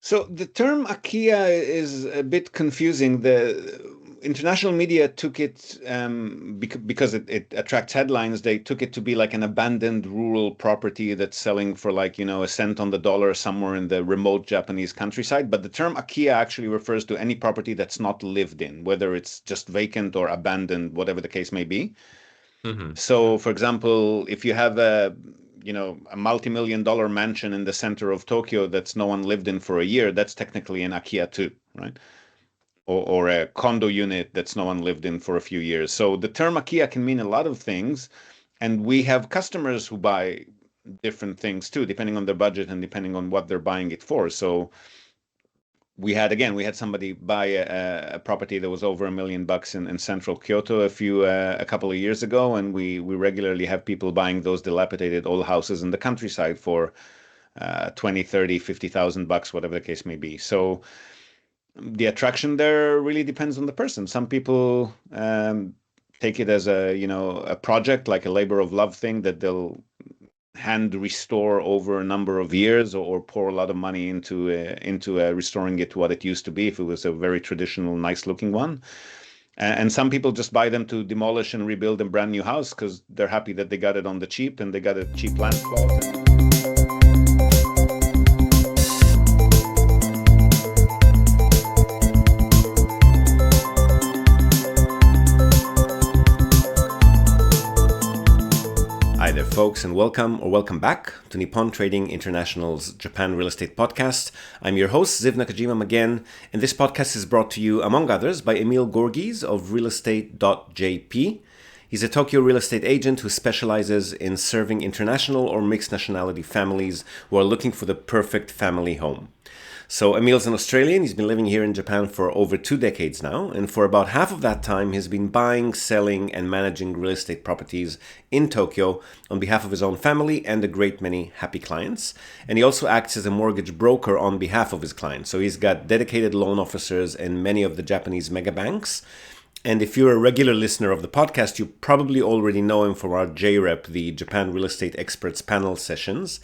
So the term akiya is a bit confusing. The international media took it because it attracts headlines. They took it to be like an abandoned rural property that's selling for like, a cent on the dollar somewhere in the remote Japanese countryside. But the term akiya actually refers to any property that's not lived in, whether it's just vacant or abandoned, whatever the case may be. Hmm. So, for example, if you have a multi-million dollar mansion in the center of Tokyo that's no one lived in for a year, that's technically an akiya too, right? Or a condo unit that's no one lived in for a few years. So the term akiya can mean a lot of things, and we have customers who buy different things too, depending on their budget and depending on what they're buying it for. So we had somebody buy a property that was over $1 million in central Kyoto a couple of years ago, and we regularly have people buying those dilapidated old houses in the countryside for 20, 30, 50,000 bucks, whatever the case may be. So the attraction there really depends on the person. Some people take it as a project, like a labor of love thing that they'll hand restore over a number of years, or pour a lot of money into restoring it to what it used to be if it was a very traditional, nice looking one. And some people just buy them to demolish and rebuild a brand new house because they're happy that they got it on the cheap and they got a cheap land plot. Hi there, folks, and welcome back to Nippon Trading International's Japan Real Estate Podcast. I'm your host, Ziv Nakajima-Magen, and this podcast is brought to you, among others, by Emil Gorgis of realestate.jp. He's a Tokyo real estate agent who specializes in serving international or mixed nationality families who are looking for the perfect family home. So Emil's an Australian. He's been living here in Japan for over 2 decades now, and for about half of that time he's been buying, selling, and managing real estate properties in Tokyo on behalf of his own family and a great many happy clients. And he also acts as a mortgage broker on behalf of his clients. So he's got dedicated loan officers in many of the Japanese mega banks. And if you're a regular listener of the podcast, you probably already know him from our JREP, the Japan Real Estate Experts Panel sessions,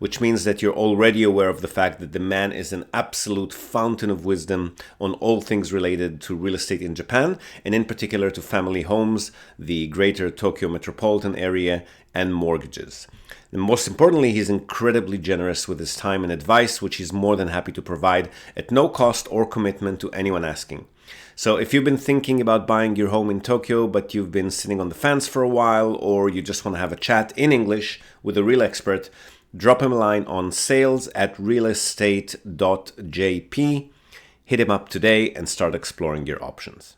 which means that you're already aware of the fact that the man is an absolute fountain of wisdom on all things related to real estate in Japan, and in particular to family homes, the greater Tokyo metropolitan area, and mortgages. And most importantly, he's incredibly generous with his time and advice, which he's more than happy to provide at no cost or commitment to anyone asking. So if you've been thinking about buying your home in Tokyo, but you've been sitting on the fence for a while, or you just want to have a chat in English with a real expert, drop him a line on sales@realestate.jp. Hit him up today and start exploring your options.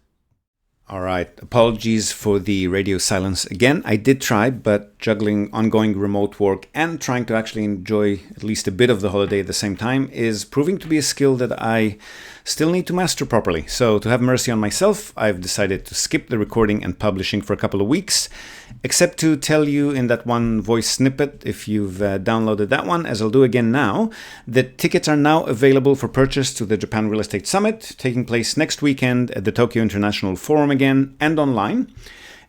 All right. Apologies for the radio silence again. I did try, but juggling ongoing remote work and trying to actually enjoy at least a bit of the holiday at the same time is proving to be a skill that I still need to master properly. So to have mercy on myself, I've decided to skip the recording and publishing for a couple of weeks, except to tell you in that one voice snippet, if you've downloaded that one, as I'll do again now, that tickets are now available for purchase to the Japan Real Estate Summit, taking place next weekend at the Tokyo International Forum again and online.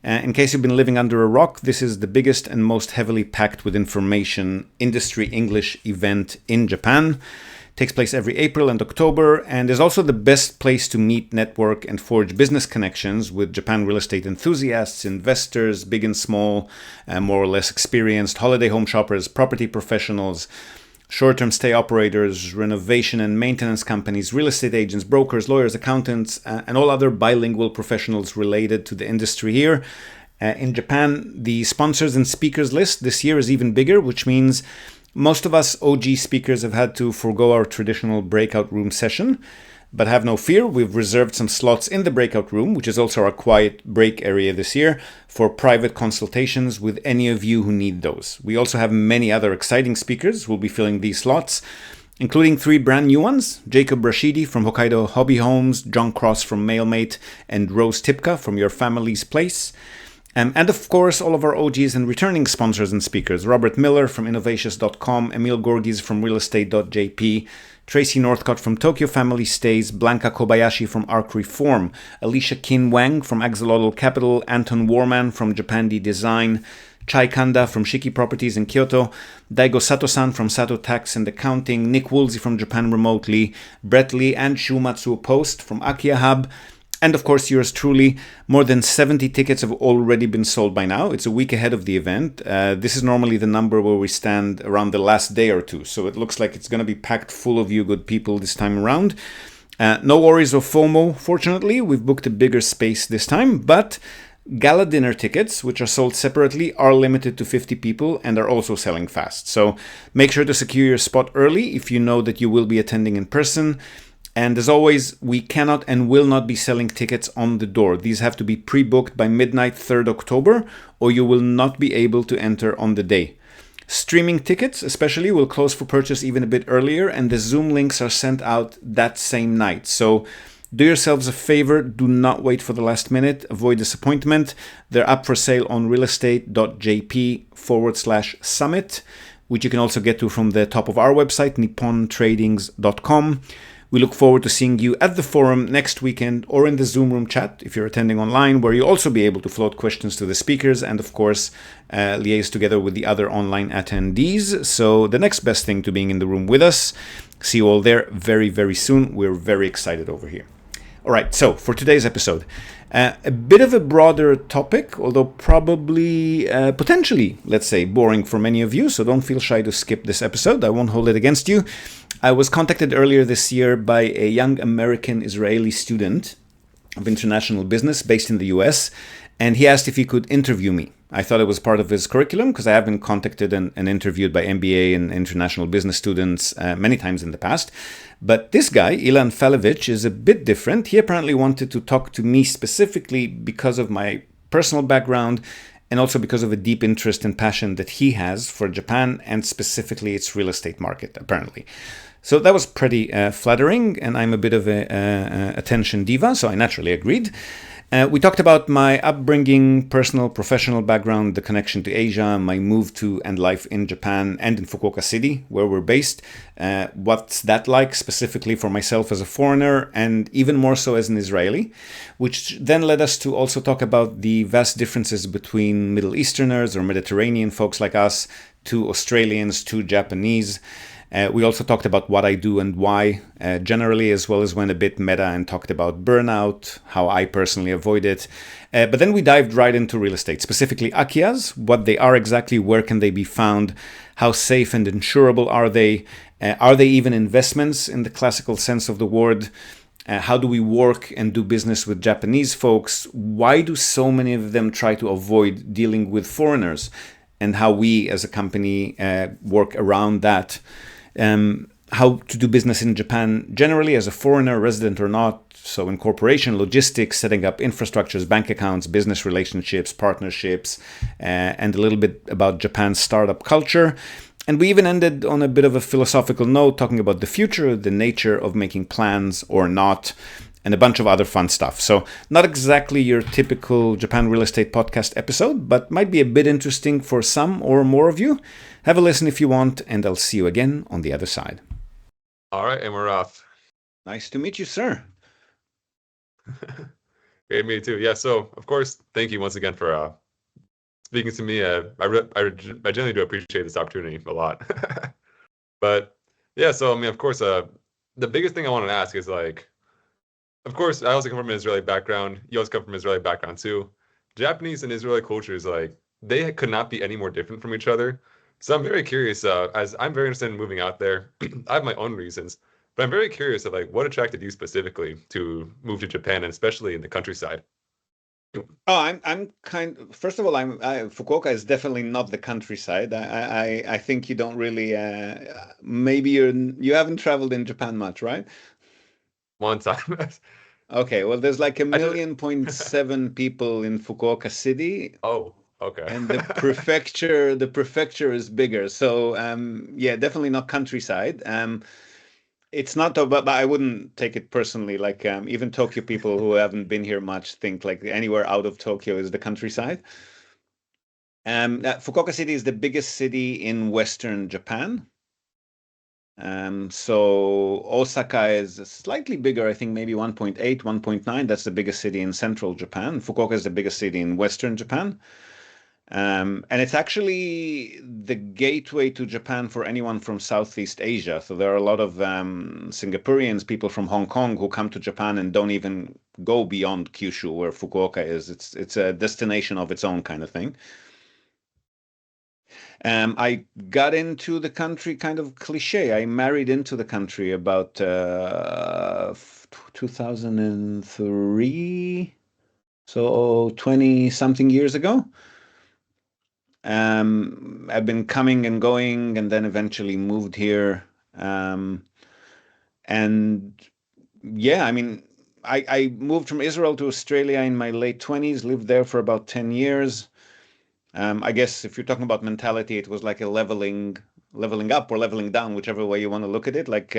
In case you've been living under a rock, this is the biggest and most heavily packed with information industry English event in Japan. Takes place every April and October, and is also the best place to meet, network, and forge business connections with Japan real estate enthusiasts, investors, big and small, more or less experienced holiday home shoppers, property professionals, short-term stay operators, renovation and maintenance companies, real estate agents, brokers, lawyers, accountants, and all other bilingual professionals related to the industry here. In Japan, the sponsors and speakers list this year is even bigger, which means most of us OG speakers have had to forego our traditional breakout room session, but have no fear, we've reserved some slots in the breakout room, which is also our quiet break area this year, for private consultations with any of you who need those. We also have many other exciting speakers who will be filling these slots, including 3 brand new ones: Jacob Rashidi from Hokkaido Hobby Homes, John Cross from Mailmate, and Rose Tipka from Your Family's Place. And of course, all of our OGs and returning sponsors and speakers: Robert Miller from Innovatious.com, Emil Gorgis from realestate.jp, Tracy Northcott from Tokyo Family Stays, Blanca Kobayashi from Arc Reform, Alicia Kin Wang from Axolotl Capital, Anton Warman from Japandi Design, Chai Kanda from Shiki Properties in Kyoto, Daigo Sato-san from Sato Tax and Accounting, Nick Woolsey from Japan Remotely, Brett Lee and Shumatsuo Post from Akiya Hub, and of course, yours truly. More than 70 tickets have already been sold by now. It's a week ahead of the event. This is normally the number where we stand around the last day or two. So it looks like it's going to be packed full of you good people this time around. No worries of FOMO, fortunately. We've booked a bigger space this time. But gala dinner tickets, which are sold separately, are limited to 50 people and are also selling fast. So make sure to secure your spot early if you know that you will be attending in person. And as always, we cannot and will not be selling tickets on the door. These have to be pre-booked by midnight 3rd October, or you will not be able to enter on the day. Streaming tickets especially will close for purchase even a bit earlier, and the Zoom links are sent out that same night. So do yourselves a favor, do not wait for the last minute, avoid disappointment. They're up for sale on realestate.jp/summit, which you can also get to from the top of our website, nippontradings.com. We look forward to seeing you at the forum next weekend or in the Zoom room chat if you're attending online, where you'll also be able to float questions to the speakers and, of course, liaise together with the other online attendees. So the next best thing to being in the room with us. See you all there very, very soon. We're very excited over here. All right, so for today's episode, a bit of a broader topic, although probably potentially, let's say, boring for many of you. So don't feel shy to skip this episode. I won't hold it against you. I was contacted earlier this year by a young American-Israeli student of international business based in the US, and he asked if he could interview me. I thought it was part of his curriculum because I have been contacted and interviewed by MBA and international business students many times in the past. But this guy, Elan Felovich, is a bit different. He apparently wanted to talk to me specifically because of my personal background and also because of a deep interest and passion that he has for Japan and specifically its real estate market, apparently. So that was pretty flattering, and I'm a bit of a attention diva, so I naturally agreed. We talked about my upbringing, personal, professional background, the connection to Asia, my move to and life in Japan and in Fukuoka City, where we're based. What's that like specifically for myself as a foreigner and even more so as an Israeli, which then led us to also talk about the vast differences between Middle Easterners or Mediterranean folks like us to Australians to Japanese. We also talked about what I do and why generally, as well as went a bit meta and talked about burnout, how I personally avoid it. But then we dived right into real estate, specifically akiyas, what they are exactly, where can they be found, how safe and insurable are they even investments in the classical sense of the word, how do we work and do business with Japanese folks, why do so many of them try to avoid dealing with foreigners, and how we as a company work around that. How to do business in Japan generally as a foreigner, resident or not. So incorporation, logistics, setting up infrastructures, bank accounts, business relationships, partnerships, and a little bit about Japan's startup culture. And we even ended on a bit of a philosophical note, talking about the future, the nature of making plans or not, and a bunch of other fun stuff. So not exactly your typical Japan real estate podcast episode, but might be a bit interesting for some or more of you. Have a listen if you want, and I'll see you again on the other side. All right, and we're off. Nice to meet you, sir. Hey, me too. Yeah, so of course, thank you once again for speaking to me. I generally do appreciate this opportunity a lot. But yeah, so I mean, of course, the biggest thing I wanted to ask is like, of course, I also come from an Israeli background. You also come from an Israeli background too. Japanese and Israeli cultures, like, they could not be any more different from each other. So I'm very curious, as I'm very interested in moving out there. I have my own reasons, but I'm very curious of like what attracted you specifically to move to Japan, and especially in the countryside. Oh, first of all, Fukuoka is definitely not the countryside. I think you don't really, maybe you haven't traveled in Japan much, right? One time. Okay, well, there's like 1.7 million people in Fukuoka City. Oh, okay. And the prefecture is bigger. So yeah, definitely not countryside. It's not, but I wouldn't take it personally. Like even Tokyo people who haven't been here much think like anywhere out of Tokyo is the countryside. Fukuoka City is the biggest city in Western Japan. So Osaka is slightly bigger, I think maybe 1.8, 1.9. That's the biggest city in central Japan. Fukuoka is the biggest city in Western Japan. And it's actually the gateway to Japan for anyone from Southeast Asia. So there are a lot of Singaporeans, people from Hong Kong who come to Japan and don't even go beyond Kyushu, where Fukuoka is. It's a destination of its own kind of thing. I got into the country kind of cliche. I married into the country about 2003, so 20 something years ago. I've been coming and going, and then eventually moved here. And yeah, I mean, I moved from Israel to Australia in my late 20s, lived there for about 10 years. I guess if you're talking about mentality, it was like a leveling up or leveling down, whichever way you want to look at it. Like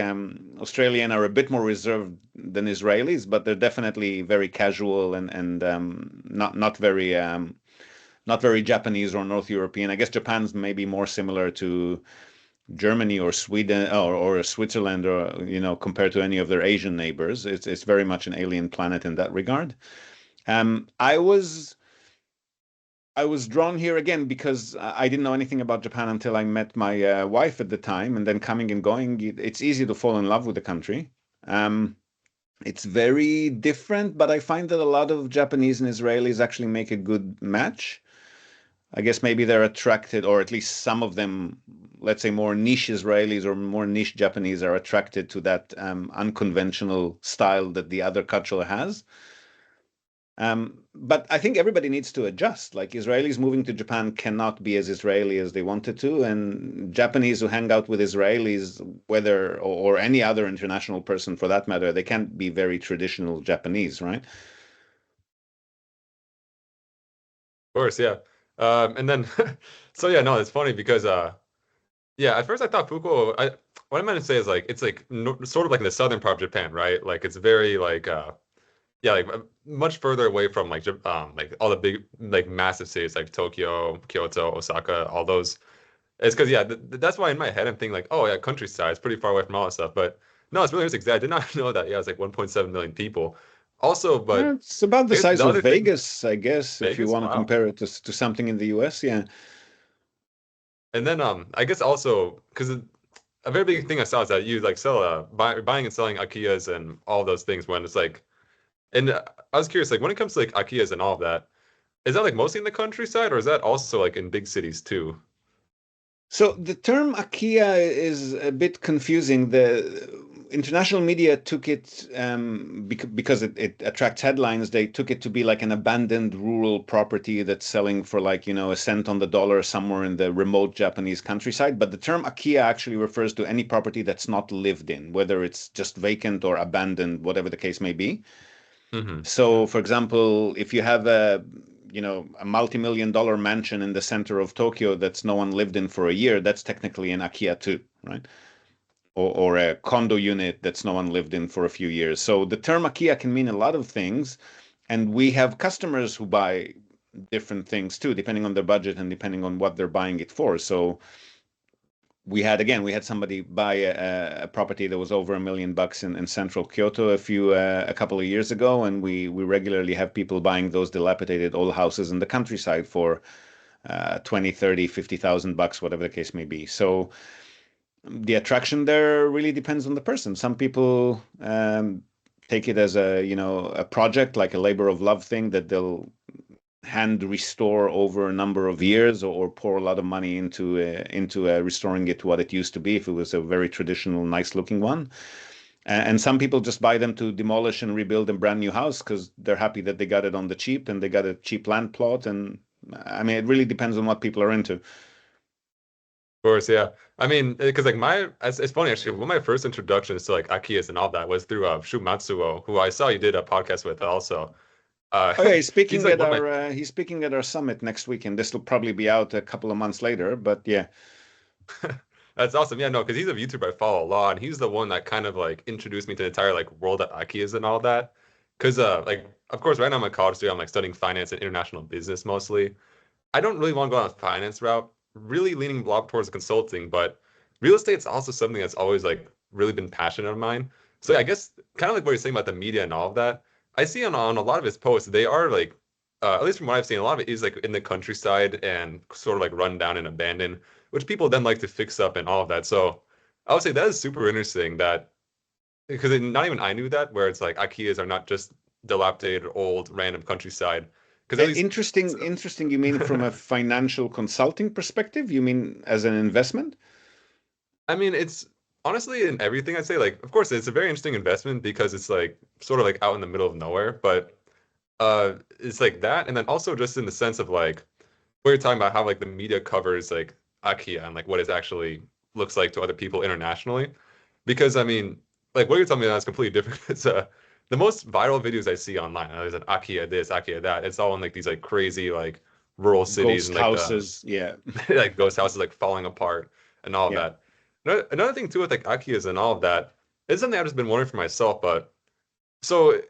Australian are a bit more reserved than Israelis, but they're definitely very casual and not very Japanese or North European. I guess Japan's maybe more similar to Germany or Sweden or Switzerland, or compared to any of their Asian neighbors. It's very much an alien planet in that regard. Um, I was I was drawn here again because I didn't know anything about Japan until I met my wife at the time, and then coming and going, it's easy to fall in love with the country. Um, it's very different, but I find that a lot of Japanese and Israelis actually make a good match. I guess maybe they're attracted, or at least some of them, let's say more niche Israelis or more niche Japanese, are attracted to that unconventional style that the other culture has. But I think everybody needs to adjust. Like Israelis moving to Japan cannot be as Israeli as they wanted to, and Japanese who hang out with Israelis, whether or any other international person for that matter, they can't be very traditional Japanese, right? course, yeah. And then, so yeah, no, it's funny because yeah, at first I thought Fukuoka. What I meant to say is like it's like no, sort of like in the southern part of Japan, right? Like it's very like yeah, like much further away from like all the big like massive cities like Tokyo, Kyoto, Osaka, all those. It's because yeah, that's why in my head I'm thinking like, oh yeah, countryside, it's pretty far away from all that stuff. But no, it's really interesting 'cause I did not know that. Yeah, it's like 1.7 million people. Also, but It's about the I guess size the of other thing, Vegas, I guess, if you Vegas, want to wow. compare it to something in the US. Yeah. And then I guess also because a very big thing I saw is that you like sell buying and selling akiyas and all those things when it's like, and I was curious like when it comes to like akiyas and all of that, is that like mostly in the countryside or is that also like in big cities too? So the term akiya is a bit confusing. The international media took it because it attracts headlines. They took it to be like an abandoned rural property that's selling for like, a cent on the dollar somewhere in the remote Japanese countryside. But the term akiya actually refers to any property that's not lived in, whether it's just vacant or abandoned, whatever the case may be. Mm-hmm. So, for example, if you have a multi-million dollar mansion in the center of Tokyo that's no one lived in for a year, that's technically an akiya too, right? Or a condo unit that's no one lived in for a few years. So the term akiya can mean a lot of things, and we have customers who buy different things too, depending on their budget and depending on what they're buying it for. So we had somebody buy a property that was over $1 million in central Kyoto a couple of years ago, and we regularly have people buying those dilapidated old houses in the countryside for 20, 30, 50,000 bucks, whatever the case may be. So the attraction there really depends on the person. Some people take it as a project, like a labor of love thing that they'll hand restore over a number of years, or pour a lot of money into restoring it to what it used to be if it was a very traditional, nice looking one. And some people just buy them to demolish and rebuild a brand new house because they're happy that they got it on the cheap and they got a cheap land plot. And I mean, it really depends on what people are into. Of course, yeah. I mean, because like it's funny actually. One of my first introductions to like akiyas and all that was through Shu Matsuo, who I saw you did a podcast with also. Uh, Oh yeah, he's he's speaking like at one of my our summit next week, and this will probably be out a couple of months later. But yeah. That's awesome. Yeah, no, because he's a YouTuber I follow a lot, and he's the one that kind of like introduced me to the entire like world of Akiyas and all that. Because like of course right now I'm a college student, I'm like studying finance and international business mostly. I don't really want to go on a finance route, really leaning a lot towards consulting, but real estate's also something that's always like really been passionate of mine. So yeah, I guess kind of like what you're saying about the media and all of that. I see on a lot of his posts, they are like at least from what I've seen, a lot of it is like in the countryside and sort of like run down and abandoned, which people then like to fix up and all of that. So I would say that is super interesting that because not even I knew that, where it's like Ikea are not just dilapidated, old, random countryside. Because at least, Interesting. You mean from a financial consulting perspective? You mean as an investment? I mean, it's honestly in everything I'd say, like, of course, it's a very interesting investment because it's like sort of like out in the middle of nowhere, but it's like that. And then also just in the sense of like, what you're talking about, how like the media covers like Akiya and like what it actually looks like to other people internationally. Because I mean, like what you're telling me now is completely different. It's the most viral videos I see online. There's an Akiya this, Akiya that. It's all in like these like crazy like rural cities Ghost and like houses, yeah. like ghost houses like falling apart and all of Yeah. that. Another thing too with like Akiyas and all of that is something I've just been wondering for myself. But so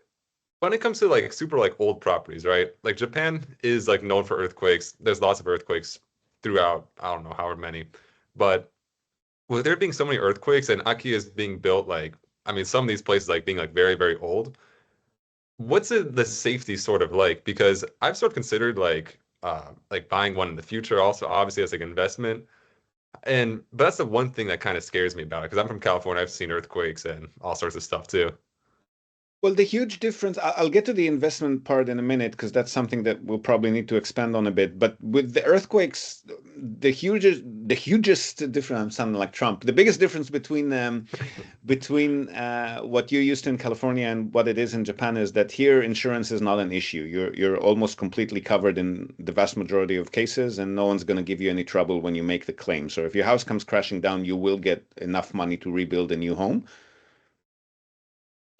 when it comes to like super like old properties, right? Like Japan is like known for earthquakes. There's lots of earthquakes throughout. I don't know however many, but with there being so many earthquakes and Akiyas being built like I mean some of these places like being like very very old. What's the safety sort of like? Because I've sort of considered like buying one in the future also obviously as like an investment. And but that's the one thing that kind of scares me about it because I'm from California. I've seen earthquakes and all sorts of stuff too. Well, the huge difference, I'll get to the investment part in a minute because that's something that we'll probably need to expand on a bit. But with the earthquakes, the hugest difference, I'm sounding like Trump, the biggest difference between what you're used to in California and what it is in Japan is that here insurance is not an issue. You're almost completely covered in the vast majority of cases, and no one's going to give you any trouble when you make the claim. So if your house comes crashing down, you will get enough money to rebuild a new home.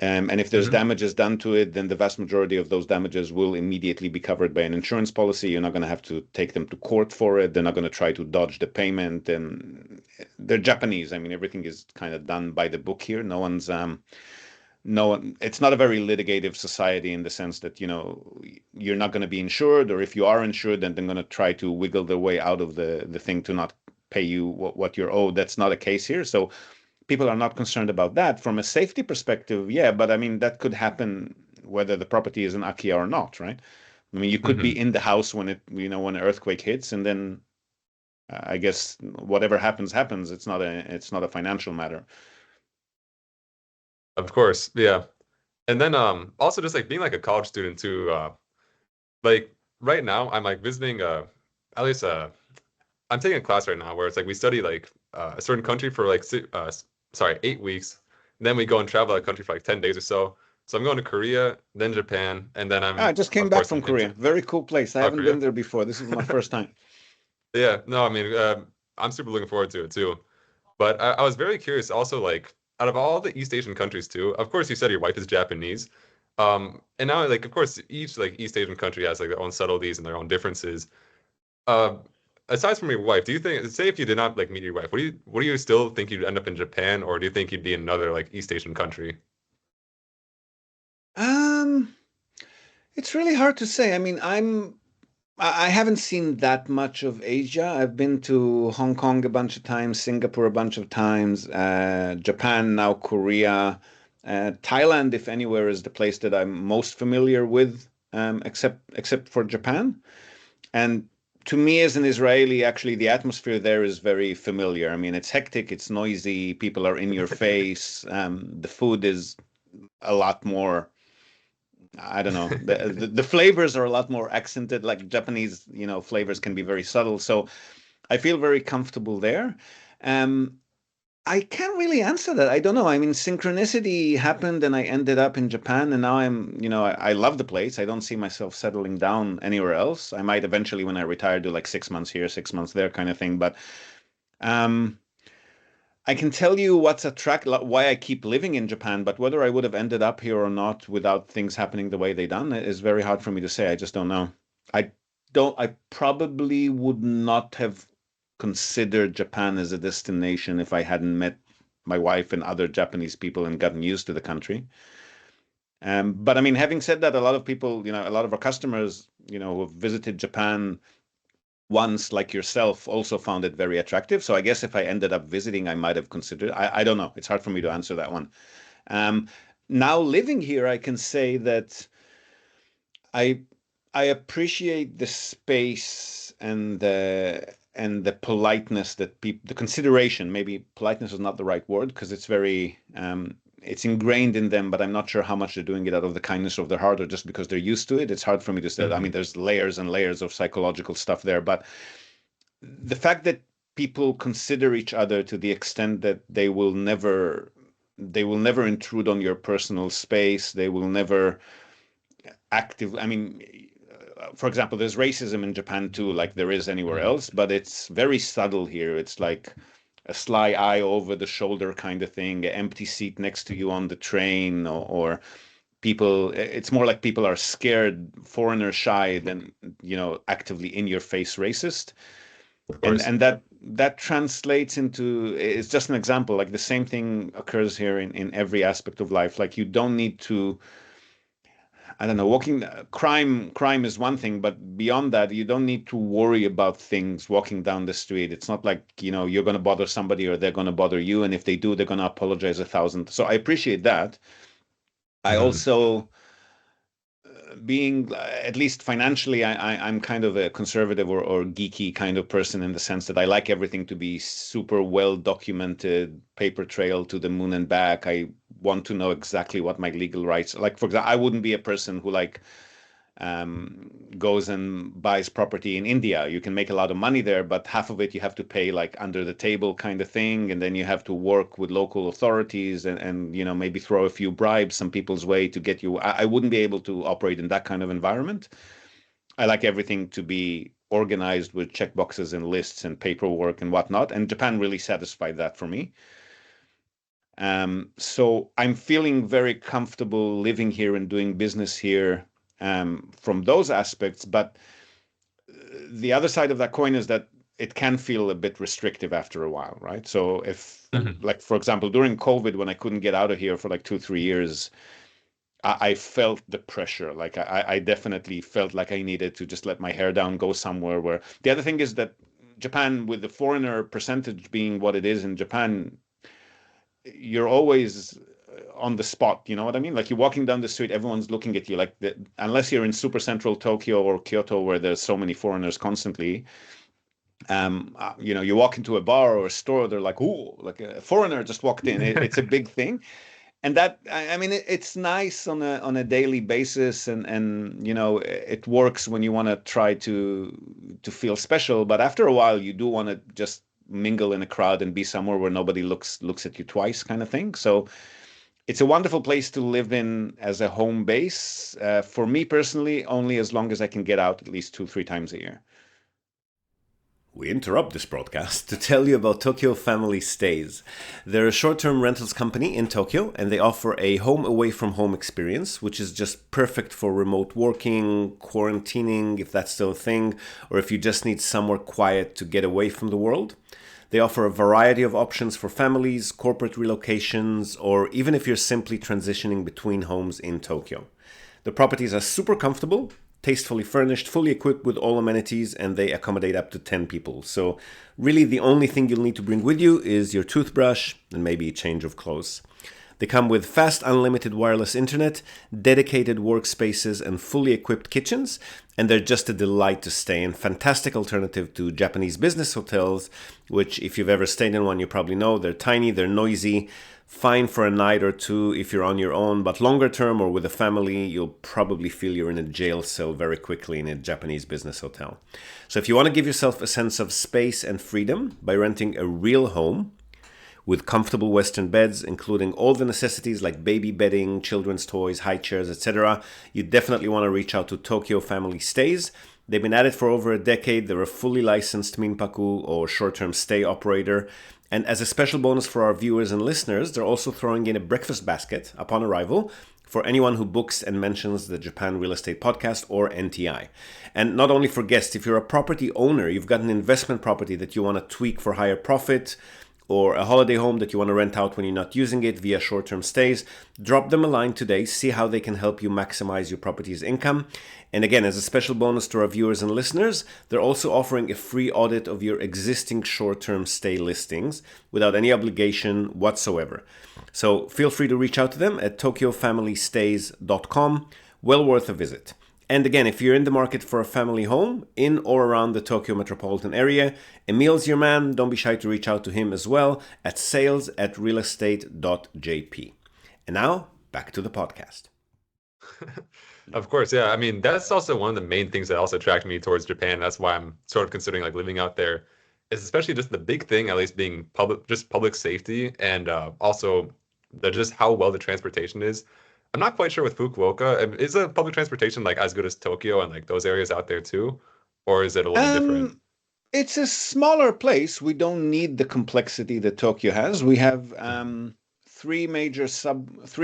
And if there's Hmm. damages done to it, then the vast majority of those damages will immediately be covered by an insurance policy. You're not going to have to take them to court for it. They're not going to try to dodge the payment. And they're Japanese. I mean, everything is kind of done by the book here. No one, it's not a very litigative society in the sense that, you're not going to be insured, or if you are insured, then they're going to try to wiggle their way out of the thing to not pay you what you're owed. That's not a case here. So people are not concerned about that. From a safety perspective, yeah, but I mean, that could happen whether the property is an akiya or not, right? I mean, you could be Hmm. in the house when an earthquake hits, and then I guess whatever happens. It's not a financial matter. Of course, yeah. And then also just like being like a college student too. Like right now I'm like visiting at least I'm taking a class right now where it's like we study like a certain country for like 8 weeks. And then we go and travel that country for like 10 days or so. So I'm going to Korea, then Japan, and then I I'm just came of back course from I'm into Korea. Very cool place. I oh haven't been Korea. there before. This is my first time. Yeah, no, I mean I'm super looking forward to it too. But I was very curious also like out of all the East Asian countries too, of course you said your wife is Japanese. And now like of course each like East Asian country has like their own subtleties and their own differences. Uh, aside from your wife, do you think, say if you did not like meet your wife, what do you still think you'd end up in Japan, or do you think you'd be in another like East Asian country? Um, it's really hard to say. I mean, I haven't seen that much of Asia. I've been to Hong Kong a bunch of times, Singapore a bunch of times, Japan, now Korea. Thailand, if anywhere, is the place that I'm most familiar with, except for Japan. And to me, as an Israeli, actually, the atmosphere there is very familiar. I mean, it's hectic, it's noisy, people are in your face. The food is a lot more. I don't know. The flavors are a lot more accented. Like Japanese, flavors can be very subtle. So I feel very comfortable there. Um, I can't really answer that. I don't know. I mean, synchronicity happened and I ended up in Japan and now I love the place. I don't see myself settling down anywhere else. I might eventually, when I retire, do like 6 months here, 6 months there kind of thing. But um, I can tell you why I keep living in Japan, but whether I would have ended up here or not without things happening the way they done is very hard for me to say. I just don't know. I I probably would not have considered Japan as a destination if I hadn't met my wife and other Japanese people and gotten used to the country. But I mean, having said that, a lot of people, a lot of our customers, who have visited Japan once, like yourself, also found it very attractive. So I guess if I ended up visiting, I might have considered. I don't know. It's hard for me to answer that one. Um, Now living here, I can say that I I appreciate the space and the politeness that people, the consideration. Maybe politeness is not the right word because it's very it's ingrained in them, but I'm not sure how much they're doing it out of the kindness of their heart or just because they're used to it. It's hard for me to say. I mean, there's layers and layers of psychological stuff there, but the fact that people consider each other to the extent that they will never intrude on your personal space. They will never I mean, for example, there's racism in Japan too, like there is anywhere else, but it's very subtle here. It's like a sly eye over the shoulder kind of thing, an empty seat next to you on the train, or people. It's more like people are scared, foreigner shy, than actively in your face racist. And that translates into, it's just an example. Like the same thing occurs here in every aspect of life. Like you don't need to, I don't know, crime is one thing, but beyond that, you don't need to worry about things walking down the street. It's not like, you're going to bother somebody or they're going to bother you. And if they do, they're going to apologize 1,000. So I appreciate that. I also, being at least financially, I'm kind of a conservative or geeky kind of person in the sense that I like everything to be super well documented, paper trail to the moon and back. I want to know exactly what my legal rights. Like, for example, I wouldn't be a person who goes and buys property in India. You can make a lot of money there, but half of it you have to pay like under the table kind of thing, and then you have to work with local authorities and maybe throw a few bribes some people's way to get you. I wouldn't be able to operate in that kind of environment. I like everything to be organized with checkboxes and lists and paperwork and whatnot, and Japan really satisfied that for me. So I'm feeling very comfortable living here and doing business here from those aspects. But the other side of that coin is that it can feel a bit restrictive after a while, right? So if, like, for example, during COVID, when I couldn't get out of here for like 2-3 years, I felt the pressure. Like I definitely felt like I needed to just let my hair down, go somewhere where. The other thing is that Japan, with the foreigner percentage being what it is in Japan, you're always on the spot. You know what I mean? Like you're walking down the street, everyone's looking at you. Like unless you're in super central Tokyo or Kyoto, where there's so many foreigners constantly. You walk into a bar or a store, they're like, "Ooh, like a foreigner just walked in." It's a big thing. And that, I mean, it's nice on a daily basis, and it works when you want to try to feel special. But after a while, you do want to just mingle in a crowd and be somewhere where nobody looks at you twice, kind of thing. So it's a wonderful place to live in as a home base. For me personally, only as long as I can get out at least 2-3 times a year. We interrupt this broadcast to tell you about Tokyo Family Stays. They're a short-term rentals company in Tokyo, and they offer a home away from home experience, which is just perfect for remote working, quarantining, if that's still a thing, or if you just need somewhere quiet to get away from the world. They offer a variety of options for families, corporate relocations, or even if you're simply transitioning between homes in Tokyo. The properties are super comfortable, tastefully furnished, fully equipped with all amenities, and they accommodate up to 10 people. So really the only thing you'll need to bring with you is your toothbrush and maybe a change of clothes. They come with fast unlimited wireless internet, dedicated workspaces, and fully equipped kitchens, and they're just a delight to stay in. Fantastic alternative to Japanese business hotels, which if you've ever stayed in one, you probably know they're tiny, they're noisy, fine for a night or two if you're on your own, but longer term or with a family, you'll probably feel you're in a jail cell very quickly in a Japanese business hotel. So if you want to give yourself a sense of space and freedom by renting a real home with comfortable Western beds, including all the necessities like baby bedding, children's toys, high chairs, etc., you definitely want to reach out to Tokyo Family Stays. They've been at it for over a decade. They're a fully licensed minpaku or short-term stay operator. And as a special bonus for our viewers and listeners, they're also throwing in a breakfast basket upon arrival for anyone who books and mentions the Japan Real Estate Podcast or NTI. And not only for guests, if you're a property owner, you've got an investment property that you want to tweak for higher profit, or a holiday home that you want to rent out when you're not using it via short-term stays, drop them a line today, see how they can help you maximize your property's income. And again, as a special bonus to our viewers and listeners, they're also offering a free audit of your existing short-term stay listings without any obligation whatsoever. So feel free to reach out to them at tokyofamilystays.com. Well worth a visit. And again, if you're in the market for a family home in or around the Tokyo metropolitan area, Emil's your man. Don't be shy to reach out to him as well at sales@realestate.jp. And now, back to the podcast. Of course, yeah. I mean, that's also one of the main things that also attracted me towards Japan. That's why I'm sort of considering like living out there, is especially just the big thing, at least being public safety, and also just how well the transportation is. I'm not quite sure with Fukuoka. Is the public transportation like as good as Tokyo and like those areas out there too, or is it a little different? It's a smaller place. We don't need the complexity that Tokyo has. We have three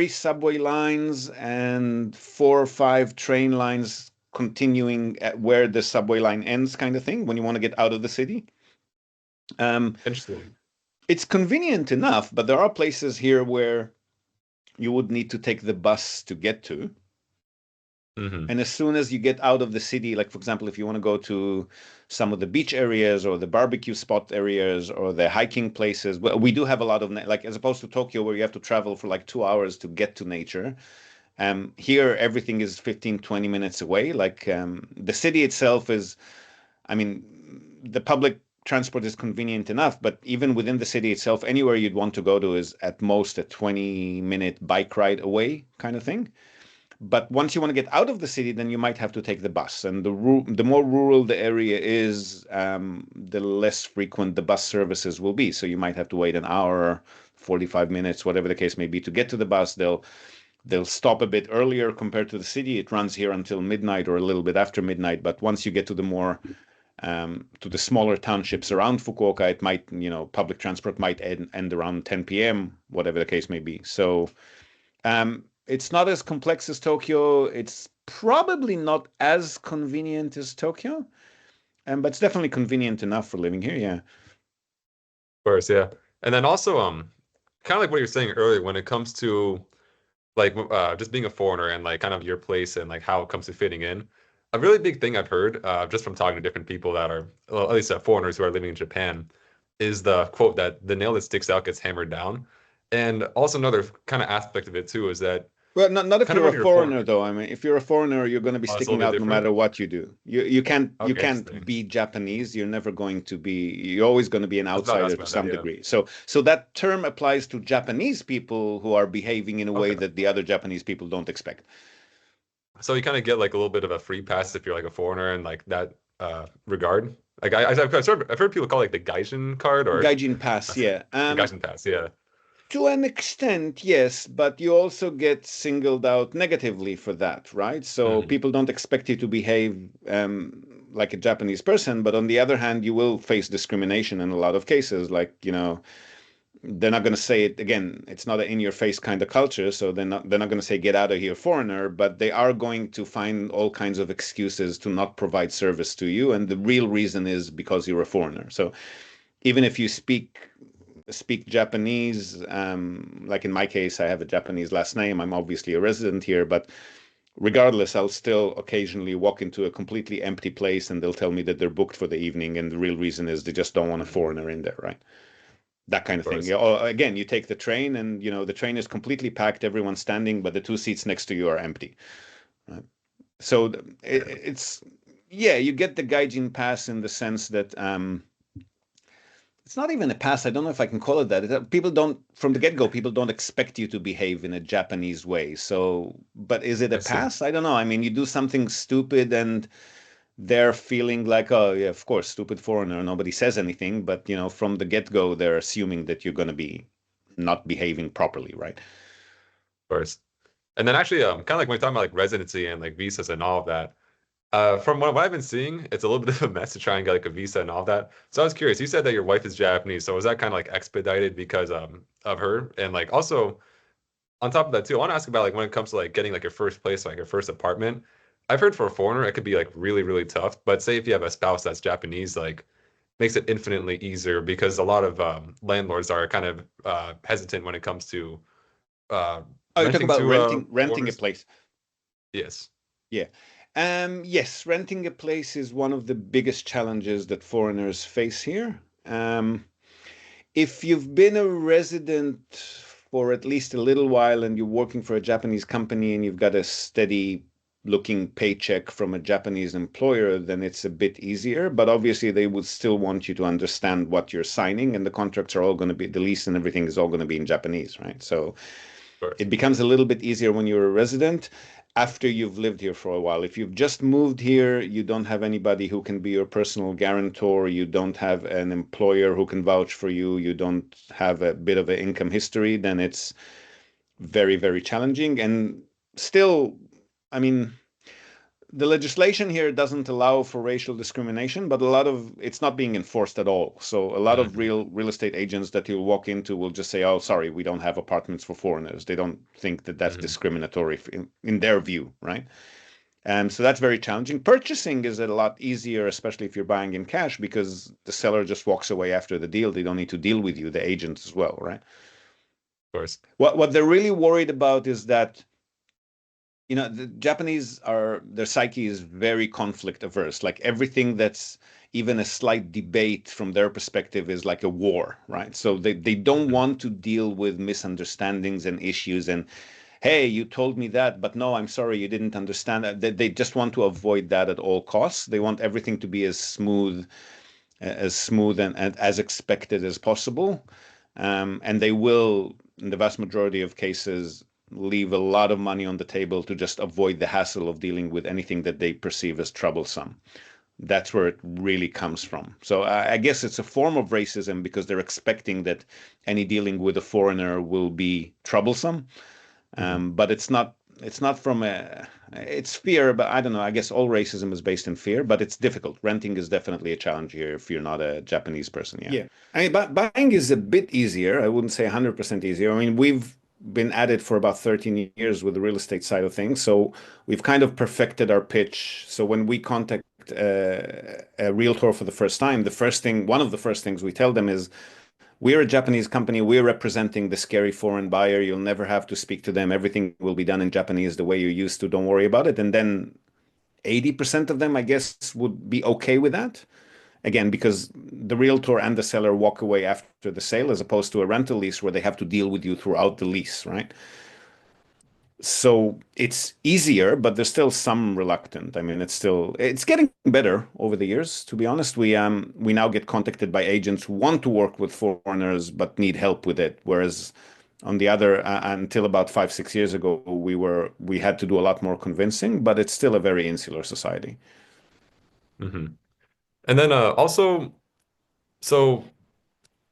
subway lines and 4 or 5 train lines continuing at where the subway line ends, kind of thing, when you want to get out of the city. Interesting. It's convenient enough, but there are places here where you would need to take the bus to get to. And as soon as you get out of the city, like for example, if you want to go to some of the beach areas or the barbecue spot areas or the hiking places, well, we do have a lot of like, as opposed to Tokyo where you have to travel for like 2 hours to get to nature. Here, everything is 15, 20 minutes away. Like the city itself is, I mean, the public transport is convenient enough, but even within the city itself, anywhere you'd want to go to is at most a 20-minute bike ride away kind of thing. But once you want to get out of the city, then you might have to take the bus. And the more rural the area is, the less frequent the bus services will be. So you might have to wait an hour, 45 minutes, whatever the case may be, to get to the bus. They'll stop a bit earlier compared to the city. It runs here until midnight or a little bit after midnight. But once you get to the more to the smaller townships around Fukuoka, it might, public transport might end around 10 p.m., whatever the case may be. So it's not as complex as Tokyo. It's probably not as convenient as Tokyo, but it's definitely convenient enough for living here. Yeah. Of course, yeah. And then also, kind of like what you're saying earlier, when it comes to like just being a foreigner and like kind of your place and like how it comes to fitting in. A really big thing I've heard just from talking to different people that are, well, at least foreigners who are living in Japan, is the quote that the nail that sticks out gets hammered down. And also another kind of aspect of it too is that Well, not if kind of you're when a you're foreigner, though. I mean, if you're a foreigner, you're going to be it's a sticking little bit out no different. matter what you do. You can't Okay, interesting. be Japanese. You're never going to be. You're always going to be an I was about to outsider ask to about some that, yeah. degree. So that term applies to Japanese people who are behaving in a way Okay. that the other Japanese people don't expect. So you kind of get like a little bit of a free pass if you're like a foreigner in like that regard. Like I've heard people call it like the Gaijin card or Gaijin pass, yeah. the Gaijin pass, yeah. To an extent, yes, but you also get singled out negatively for that, right? So people don't expect you to behave like a Japanese person, but on the other hand, you will face discrimination in a lot of cases. Like, they're not going to say it again. It's not an in-your-face kind of culture, so they're not going to say "get out of here, foreigner," but they are going to find all kinds of excuses to not provide service to you, and the real reason is because you're a foreigner. So even if you speak Japanese, like in my case, I have a Japanese last name. I'm obviously a resident here, but regardless, I'll still occasionally walk into a completely empty place and they'll tell me that they're booked for the evening, and the real reason is they just don't want a foreigner in there, right? That kind of thing. Yeah. Or again, you take the train and the train is completely packed, everyone's standing, but the 2 seats next to you are empty. Right? So it's you get the Gaijin pass in the sense that it's not even a pass. I don't know if I can call it that. People don't, from the get-go, people don't expect you to behave in a Japanese way. So, but is it a pass? I don't know. I mean, you do something stupid and they're feeling like, oh, yeah, of course, stupid foreigner. Nobody says anything. But, from the get-go, they're assuming that you're going to be not behaving properly, right? Of course. And then actually, kind of like when we're talking about like residency and like visas and all of that, from what I've been seeing, it's a little bit of a mess to try and get like a visa and all that. So I was curious. You said that your wife is Japanese, so was that kind of like expedited because of her? And like also on top of that too, I want to ask about like when it comes to like getting like your first place, like your first apartment. I've heard for a foreigner it could be like really, really tough. But say if you have a spouse that's Japanese, like makes it infinitely easier because a lot of landlords are kind of hesitant when it comes to oh, you're talking about renting a place. Yes. Yeah. Yes, renting a place is one of the biggest challenges that foreigners face here. If you've been a resident for at least a little while and you're working for a Japanese company and you've got a steady looking paycheck from a Japanese employer, then it's a bit easier. But obviously, they would still want you to understand what you're signing, and the contracts are all going to be, the lease and everything is all going to be in Japanese, right? So Of course. it becomes a little bit easier when you're a resident after you've lived here for a while. If you've just moved here, you don't have anybody who can be your personal guarantor, you don't have an employer who can vouch for you, you don't have a bit of an income history, then it's very, very challenging. And still, I mean, the legislation here doesn't allow for racial discrimination, but a lot of it's not being enforced at all. So a lot of Mhm. real estate agents that you'll walk into will just say, "Oh, sorry, we don't have apartments for foreigners." They don't think that that's Mhm. discriminatory in their view, right? So that's very challenging. Purchasing is a lot easier, especially if you're buying in cash, because the seller just walks away after the deal. They don't need to deal with you, the agent as well, right? Of course. What they're really worried about is that the Japanese are their psyche is very conflict averse. Like everything that's even a slight debate from their perspective is like a war, right? So they don't Mhm. want to deal with misunderstandings and issues and hey, you told me that, but no, I'm sorry, you didn't understand that. They just want to avoid that at all costs. They want everything to be as smooth and as expected as possible. And they will, in the vast majority of cases, leave a lot of money on the table to just avoid the hassle of dealing with anything that they perceive as troublesome. That's where it really comes from. So I guess it's a form of racism because they're expecting that any dealing with a foreigner will be troublesome. Mhm. But it's not from it's fear, but I don't know. I guess all racism is based in fear, but it's difficult. Renting is definitely a challenge here if you're not a Japanese person. Yeah. Yeah. I mean, buying is a bit easier. I wouldn't say 100% easier. I mean, we've been at it for about 13 years with the real estate side of things. So we've kind of perfected our pitch. So when we contact a realtor for the first time, one of the first things we tell them is, we're a Japanese company. We're representing the scary foreign buyer. You'll never have to speak to them. Everything will be done in Japanese the way you're used to. Don't worry about it. And then 80% of them, I guess, would be okay with that. Again, because the realtor and the seller walk away after the sale as opposed to a rental lease where they have to deal with you throughout the lease, right? So it's easier, but there's still some reluctant. I mean, it's getting better over the years, to be honest. We now get contacted by agents who want to work with foreigners but need help with it. Whereas on the other, until about 5, 6 years ago, we had to do a lot more convincing, but it's still a very insular society. Mhm. And then also, so,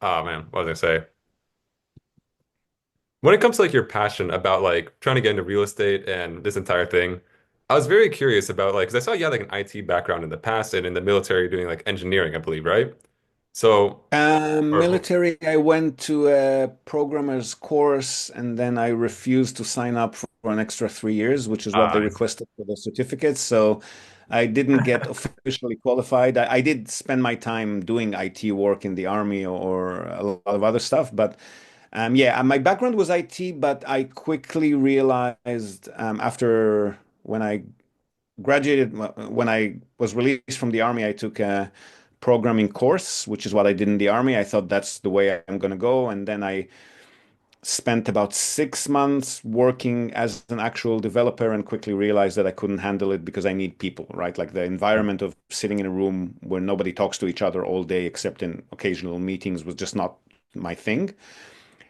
oh man, what was I say? When it comes to like your passion about like trying to get into real estate and this entire thing, I was very curious about like, because I saw you had like an IT background in the past and in the military doing like engineering, I believe, right? So, or Military, I went to a programmer's course and then I refused to sign up for an extra 3 years, which is what they I see. requested for the certificate. So I didn't get officially qualified. I did spend my time doing IT work in the army or a lot of other stuff. But yeah, my background was IT, but I quickly realized after when I graduated, when I was released from the army, I took a programming course, which is what I did in the army. I thought that's the way I'm going to go. And then I spent about 6 months working as an actual developer and quickly realized that I couldn't handle it because I need people, right? Like the environment of sitting in a room where nobody talks to each other all day except in occasional meetings was just not my thing.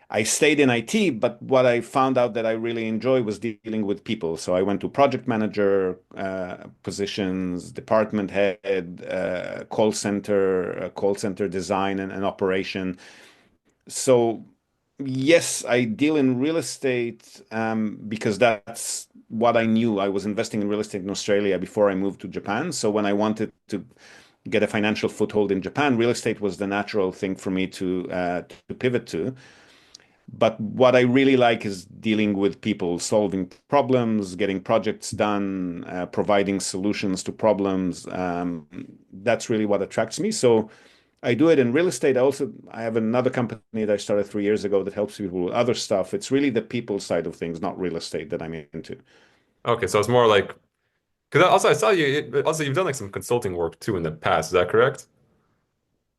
I stayed in IT, but what I found out that I really enjoy was dealing with people. So I went to project manager positions, department head, call center design and operation. So yes, I deal in real estate because that's what I knew. I was investing in real estate in Australia before I moved to Japan. So when I wanted to get a financial foothold in Japan, real estate was the natural thing for me to pivot to. But what I really like is dealing with people, solving problems, getting projects done, providing solutions to problems. That's really what attracts me. So I do it in real estate. I have another company that I started 3 years ago that helps people with other stuff. It's really the people side of things, not real estate, that I'm into. Okay, so it's more like, because also I saw you, also you've done like some consulting work too in the past, is that correct?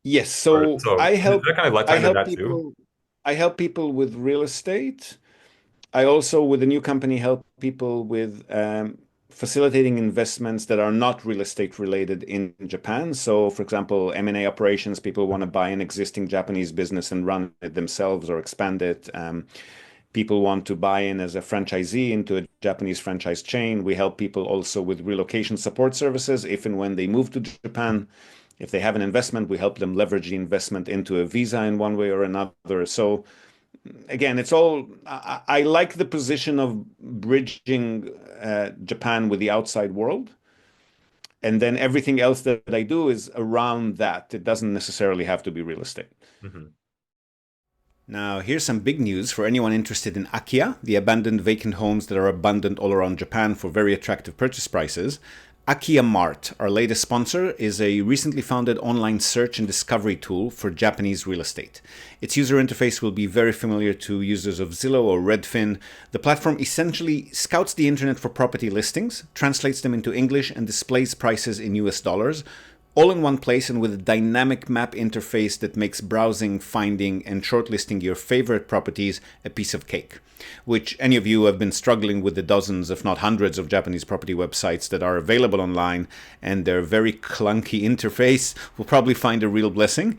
Yes, Or, so so is that kind of like I tie into help that too? people I help people with real estate. I also, with the new company, help people with facilitating investments that are not real estate related in Japan. So, for example, M&A operations, people want to buy an existing Japanese business and run it themselves or expand it. People want to buy in as a franchisee into a Japanese franchise chain. We help people also with relocation support services if and when they move to Japan. If they have an investment, we help them leverage the investment into a visa in one way or another. So again, it's all, I like the position of bridging Japan with the outside world. And then everything else that I do is around that. It doesn't necessarily have to be real estate. Mm-hmm. Now, here's some big news for anyone interested in akiya, the abandoned vacant homes that are abundant all around Japan for very attractive purchase prices. AkiyaMart, our latest sponsor, is a recently founded online search and discovery tool for Japanese real estate. Its user interface will be very familiar to users of Zillow or Redfin. The platform essentially scouts the internet for property listings, translates them into English, and displays prices in US dollars, all in one place and with a dynamic map interface that makes browsing, finding, and shortlisting your favorite properties a piece of cake. Which any of you who have been struggling with the dozens, if not hundreds, of Japanese property websites that are available online and their very clunky interface will probably find a real blessing.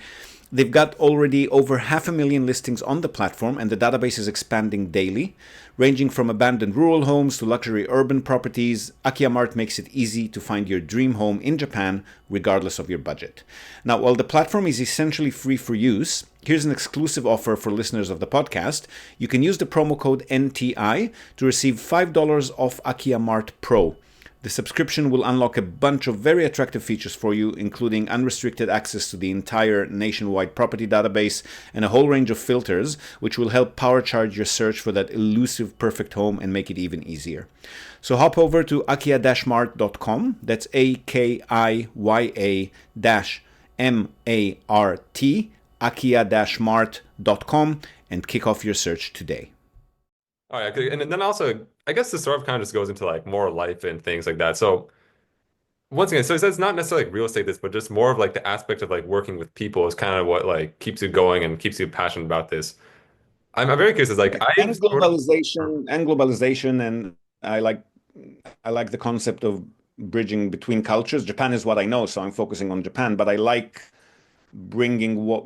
They've got already over 500,000 listings on the platform, and the database is expanding daily. Ranging from abandoned rural homes to luxury urban properties, AkiyaMart makes it easy to find your dream home in Japan, regardless of your budget. Now, while the platform is essentially free for use, here's an exclusive offer for listeners of the podcast. You can use the promo code NTI to receive $5 off AkiyaMart Pro. The subscription will unlock a bunch of very attractive features for you, including unrestricted access to the entire nationwide property database and a whole range of filters, which will help power charge your search for that elusive perfect home and make it even easier. So hop over to akiya-mart.com, that's AKIYA-MART, akiya-mart.com, and kick off your search today. All right, and then also, I guess this sort of kind of just goes into like more life and things like that. So once again, so it says not necessarily like real estate this, but just more of like the aspect of like working with people is kind of what like keeps you going and keeps you passionate about this. I'm very curious. Is like And globalization, and I like the concept of bridging between cultures. Japan is what I know, so I'm focusing on Japan, but I like bringing what,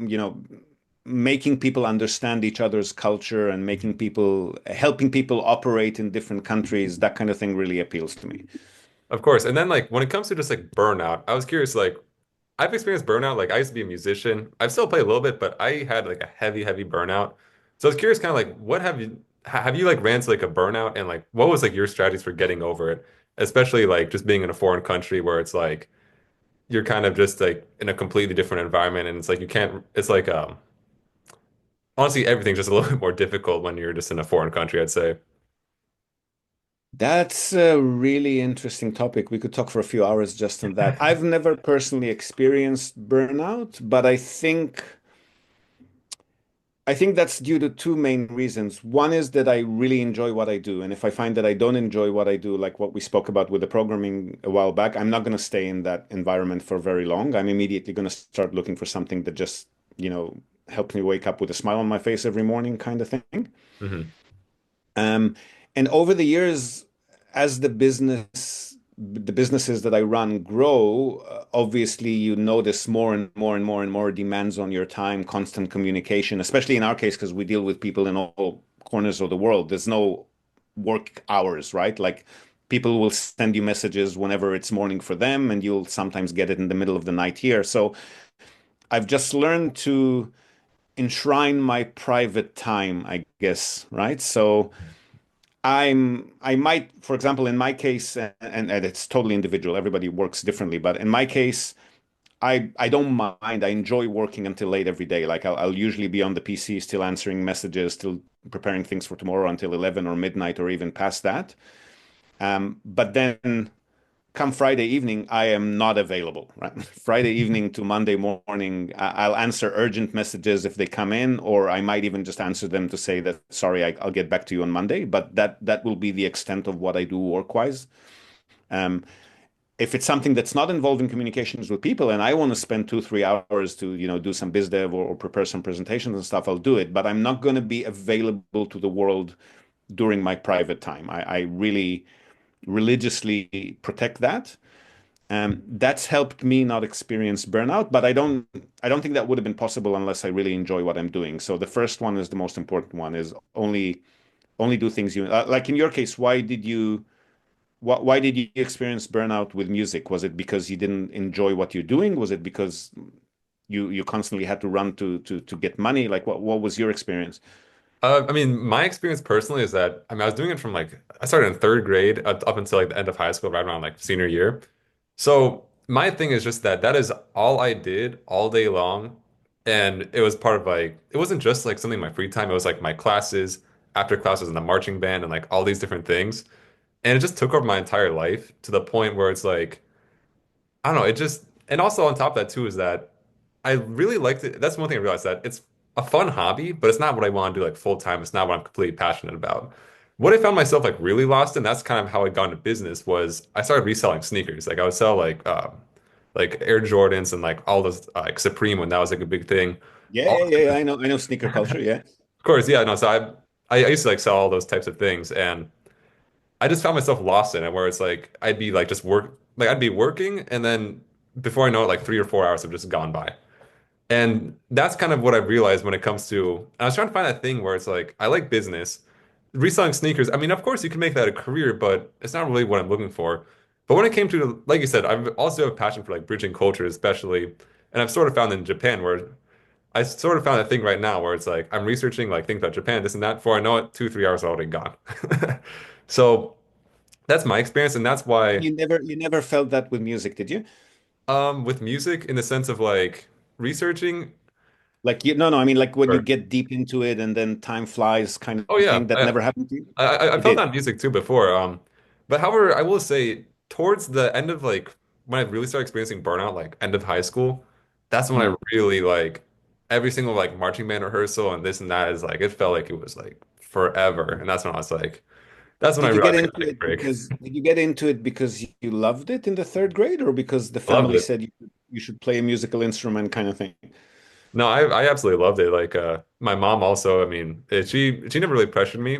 making people understand each other's culture and helping people operate in different countries. That kind of thing really appeals to me. Of course. And then like when it comes to just like burnout, I was curious, like I've experienced burnout. Like I used to be a musician. I still play a little bit, but I had like a heavy burnout. So I was curious kind of like what have you like ran into like a burnout, and like what was like your strategies for getting over it? Especially like just being in a foreign country where it's like you're kind of just like in a completely different environment, and it's like you can't, it's like honestly everything's just a little bit more difficult when you're just in a foreign country, I'd say. That's a really interesting topic. We could talk for a few hours just on that. I've never personally experienced burnout, but I think that's due to two main reasons. One is that I really enjoy what I do. And if I find that I don't enjoy what I do, like what we spoke about with the programming a while back, I'm not going to stay in that environment for very long. I'm immediately going to start looking for something that just, helps me wake up with a smile on my face every morning kind of thing. Hmm. And over the years, as the businesses that I run grow, obviously you notice more and more and more and more demands on your time, constant communication, especially in our case, because we deal with people in all corners of the world. There's no work hours, right? Like people will send you messages whenever it's morning for them, and you'll sometimes get it in the middle of the night here. So I've just learned to enshrine my private time, I guess, right? So I might, for example, in my case, and it's totally individual, everybody works differently, but in my case, I don't mind. I enjoy working until late every day. Like I'll usually be on the PC, still answering messages, still preparing things for tomorrow until 11 or midnight or even past that. But then come Friday evening, I am not available, right? Friday evening to Monday morning, I'll answer urgent messages if they come in, or I might even just answer them to say that, sorry, I'll get back to you on Monday. But that will be the extent of what I do work-wise. If it's something that's not involving communications with people and I want to spend 2, 3 hours to, do some biz dev or prepare some presentations and stuff, I'll do it. But I'm not going to be available to the world during my private time. I really religiously protect that. That's helped me not experience burnout, but I don't think that would have been possible unless I really enjoy what I'm doing. So the first one is the most important one, is only do things you like. In your case, why did you experience burnout with music? Was it because you didn't enjoy what you're doing? Was it because you constantly had to run to get money? Like what was your experience? I mean, my experience personally is that I mean, I was doing it from like I started in third grade up until like the end of high school, right around like senior year. So my thing is just that that is all I did all day long, and it was part of like it wasn't just like something in my free time. It was like my classes, after classes in the marching band, and like all these different things, and it just took over my entire life to the point where it's like I don't know. It just and also on top of that too is that I really liked it. That's one thing I realized that it's a fun hobby, but it's not what I want to do like full time. It's not what I'm completely passionate about. What I found myself like really lost in, that's kind of how I got into business, was I started reselling sneakers. Like I would sell like Air Jordans and like all those like Supreme when that was like a big thing. Yeah, All yeah, yeah, yeah. I know sneaker culture. Yeah. of course, yeah, no. So I used to like sell all those types of things, and I just found myself lost in it, where it's like I'd be like just work, like I'd be working, and then before I know it, like 3 or 4 hours have just gone by. And that's kind of what I've realized when it comes to, I was trying to find that thing where it's like, I like business. Reselling sneakers, I mean, of course you can make that a career, but it's not really what I'm looking for. But when it came to, like you said, I also have a passion for like bridging culture, especially. And I've sort of found in Japan where I sort of found a thing right now where it's like I'm researching like things about Japan, this and that. Before I know it, 2, 3 hours are already gone. So that's my experience, and that's why You never felt that with music, did you? with music, in the sense of like researching. Like no, no. I mean, like when you Or, get deep into it and then time flies, kind oh of yeah, thing. That never happened to you. I It felt did. that music too before. But however, I will say towards the end of like when I really started experiencing burnout, like end of high school, that's when I Mm. really like every single like marching band rehearsal and this and that is like it felt like it was like forever, and that's when I was like, that's when I Did you realized get I gotta into take a it break. because did you get into it because you loved it in the third grade, or because the I loved family it. said you should play a musical instrument, kind of thing? No, I absolutely loved it. Like my mom also, I mean, she never really pressured me.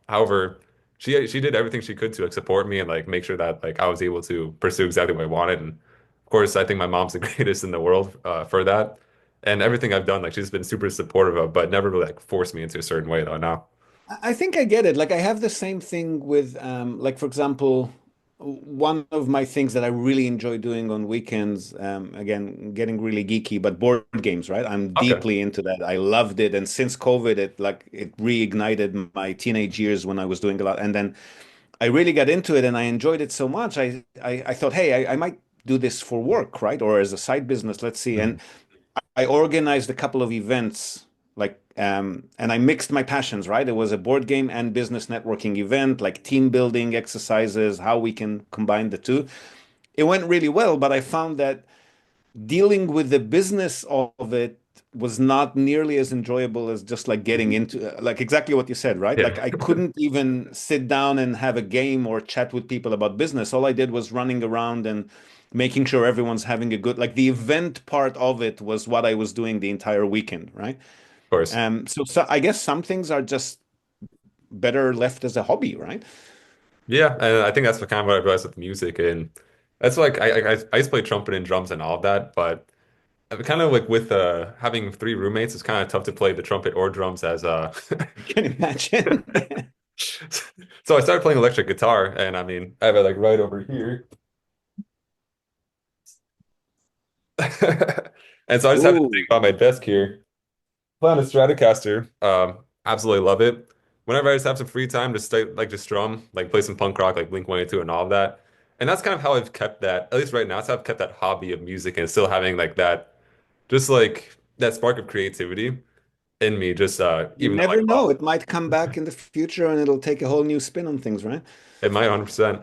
However, she did everything she could to like support me and like make sure that like I was able to pursue exactly what I wanted. And of course, I think my mom's the greatest in the world for that. And everything I've done, like she's been super supportive of, but never really like forced me into a certain way though. Now. I think I get it. Like I have the same thing with like for example, one of my things that I really enjoy doing on weekends, again, getting really geeky, but board games, right? I'm Okay, deeply into that. I loved it. And since COVID, it reignited my teenage years when I was doing a lot. And then I really got into it and I enjoyed it so much. I thought, hey, I might do this for work, right? Or as a side business, let's see. Mhm. And I organized a couple of events, like, and I mixed my passions, right? It was a board game and business networking event, like team building exercises, how we can combine the two. It went really well, but I found that dealing with the business of it was not nearly as enjoyable as just like getting into like exactly what you said, right? Yeah, Like I couldn't even sit down and have a game or chat with people about business. All I did was running around and making sure everyone's having a good, like the event part of it was what I was doing the entire weekend, right? of course. So I guess some things are just better left as a hobby, right? Yeah, and I think that's what kind of what I realized with music, and that's like I used to play trumpet and drums and all of that, but kind of like with having three roommates, it's kind of tough to play the trumpet or drums as I can imagine. So I started playing electric guitar, and I mean, I have it like right over here. And so I just have this thing Ooh. on my desk here. Play on a Stratocaster. Absolutely love it. Whenever I just have some free time, just stay like just strum, like play some punk rock, like Blink-182 and all of that. And that's kind of how I've kept that, at least right now, it's how I've kept that hobby of music and still having like that, just like that spark of creativity in me, just You even though like never know. It might come back in the future and it'll take a whole new spin on things, right? it might 100%.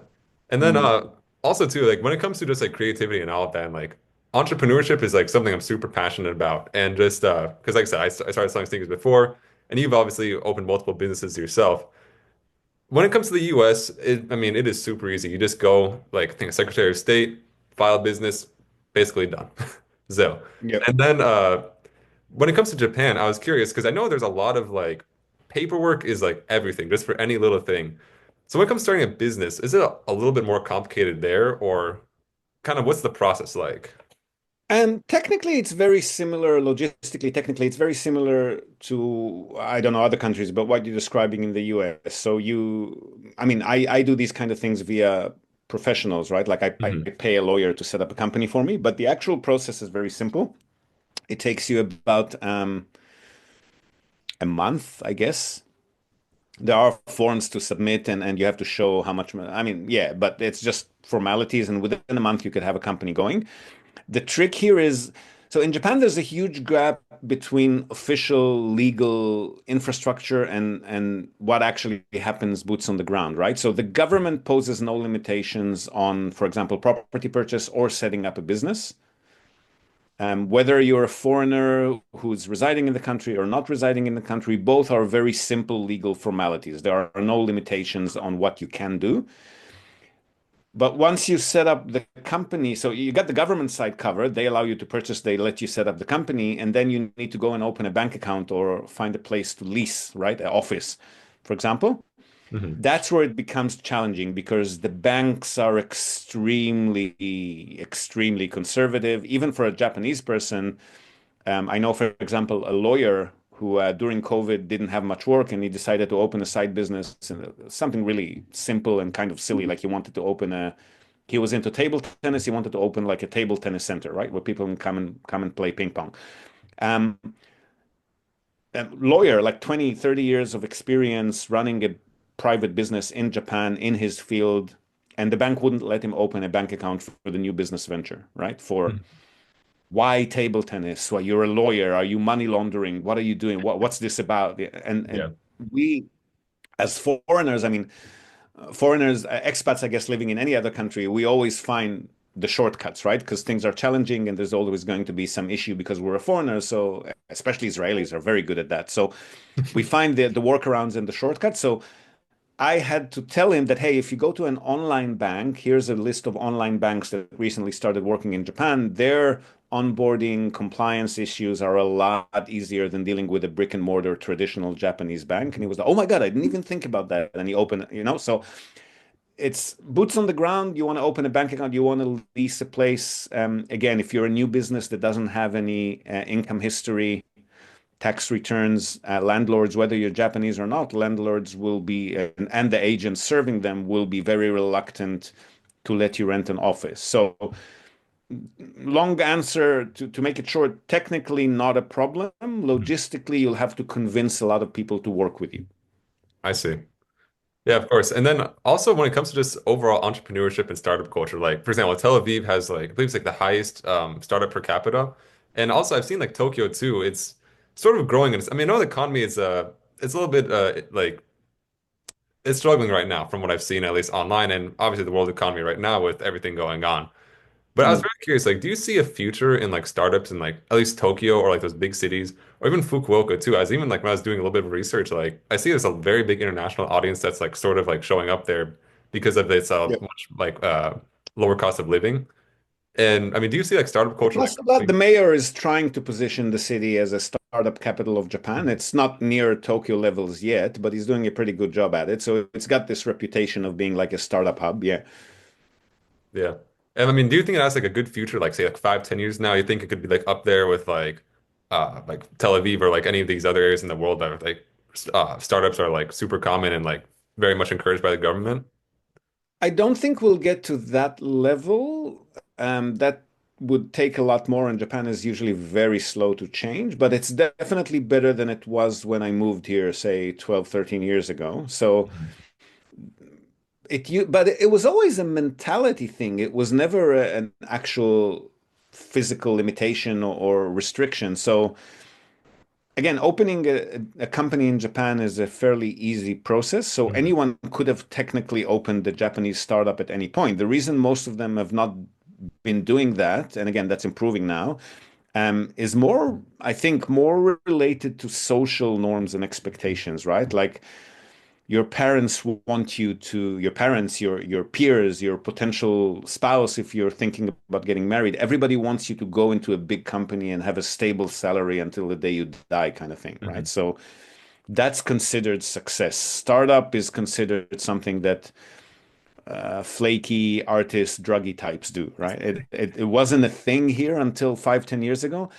And then Mm. also too, like when it comes to just like creativity and all of that, and, like entrepreneurship is like something I'm super passionate about. And just because like I said, I started selling sneakers before, and you've obviously opened multiple businesses yourself. When it comes to the US, I mean, it is super easy. You just go, like, I think a Secretary of State, file a business, basically done. So, Yep. and then when it comes to Japan, I was curious because I know there's a lot of like paperwork is like everything, just for any little thing. So when it comes to starting a business, is it a little bit more complicated there, or kind of what's the process like? And technically, it's very similar, logistically, technically, it's very similar to, I don't know, other countries, but what you're describing in the US. So I mean, I do these kind of things via professionals, right? Like I Hmm. pay a lawyer to set up a company for me, but the actual process is very simple. It takes you about a month, I guess. There are forms to submit and you have to show how much, I mean, yeah, but it's just formalities. And within a month, you could have a company going. The trick here is, so in Japan, there's a huge gap between official legal infrastructure and what actually happens boots on the ground, right? So the government poses no limitations on, for example, property purchase or setting up a business. Whether you're a foreigner who's residing in the country or not residing in the country, both are very simple legal formalities. There are no limitations on what you can do. But once you set up the company, so you got the government side covered, they allow you to purchase, they let you set up the company, and then you need to go and open a bank account or find a place to lease, right? An office, for example. Hmm. That's where it becomes challenging because the banks are extremely, extremely conservative. Even for a Japanese person, I know, for example, a lawyer who during COVID didn't have much work and he decided to open a side business, something really simple and kind of silly. Like he wanted to open he was into table tennis. He wanted to open like a table tennis center, right? Where people can come and play ping pong. Um, a lawyer, like 20, 30 years of experience running a private business in Japan in his field, and the bank wouldn't let him open a bank account for the new business venture, right? For why table tennis? Well, you're a lawyer. Are you money laundering? What are you doing? What's this about? And Yeah, we, as foreigners, I mean, foreigners, expats, I guess, living in any other country, we always find the shortcuts, right? Because things are challenging and there's always going to be some issue because we're a foreigner. So especially Israelis are very good at that. So we find the workarounds and the shortcuts. So I had to tell him that, hey, if you go to an online bank, here's a list of online banks that recently started working in Japan. Their onboarding compliance issues are a lot easier than dealing with a brick and mortar traditional Japanese bank. And he was like, oh my God, I didn't even think about that. And he opened, so it's boots on the ground. You want to open a bank account, you want to lease a place. Again, if you're a new business that doesn't have any income history, tax returns, landlords, whether you're Japanese or not, landlords will be, and the agents serving them will be very reluctant to let you rent an office. So, long answer to make it short, technically not a problem. Logistically, you'll have to convince a lot of people to work with you. I see. Yeah, of course. And then also when it comes to just overall entrepreneurship and startup culture, like for example, Tel Aviv has like I believe it's like the highest startup per capita. And also I've seen like Tokyo too. It's sort of growing. And I mean, I know the economy is it's a little bit like it's struggling right now from what I've seen at least online and obviously the world economy right now with everything going on. But I was Mm. very curious, like, do you see a future in like startups in like at least Tokyo or like those big cities or even Fukuoka too? As even like when I was doing a little bit of research, like I see there's a very big international audience that's like sort of like showing up there because of its Yeah. much like lower cost of living. And I mean, do you see like startup culture like Plus, the growing? mayor is trying to position the city as a startup capital of Japan. It's not near Tokyo levels yet, but he's doing a pretty good job at it. So it's got this reputation of being like a startup hub. Yeah. Yeah. And I mean, do you think it has like a good future, like say like 5, 10 years now? You think it could be like up there with like Tel Aviv or like any of these other areas in the world that are like startups are like super common and like very much encouraged by the government? I don't think we'll get to that level. That would take a lot more, and Japan is usually very slow to change, but it's definitely better than it was when I moved here, say 12, 13 years ago. So but it was always a mentality thing. It was never an actual physical limitation or restriction. So again, opening a company in Japan is a fairly easy process. So Mhm. anyone could have technically opened a Japanese startup at any point. The reason most of them have not been doing that, and again, that's improving now, is more, I think, more related to social norms and expectations, right? Like your parents want you to, your parents, your peers, your potential spouse, if you're thinking about getting married, everybody wants you to go into a big company and have a stable salary until the day you die, kind of thing, right? Mhm. So that's considered success. Startup is considered something that flaky artists, druggy types do, right? It wasn't a thing here until 5, 10 years ago.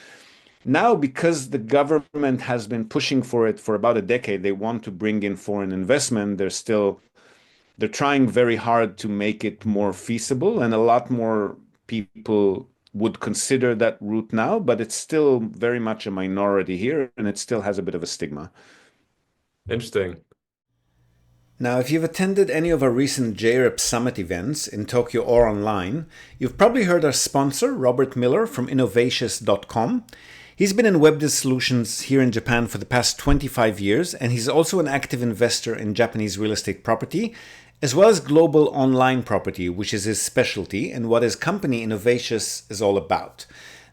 Now, because the government has been pushing for it for about a decade, they want to bring in foreign investment. They're trying very hard to make it more feasible, and a lot more people would consider that route now, but it's still very much a minority here, and it still has a bit of a stigma. Interesting. Now, if you've attended any of our recent JREP Summit events in Tokyo or online, you've probably heard our sponsor, Robert Miller from Innovatious.com. He's been in web solutions here in Japan for the past 25 years, and he's also an active investor in Japanese real estate property, as well as global online property, which is his specialty and what his company Innovatious is all about.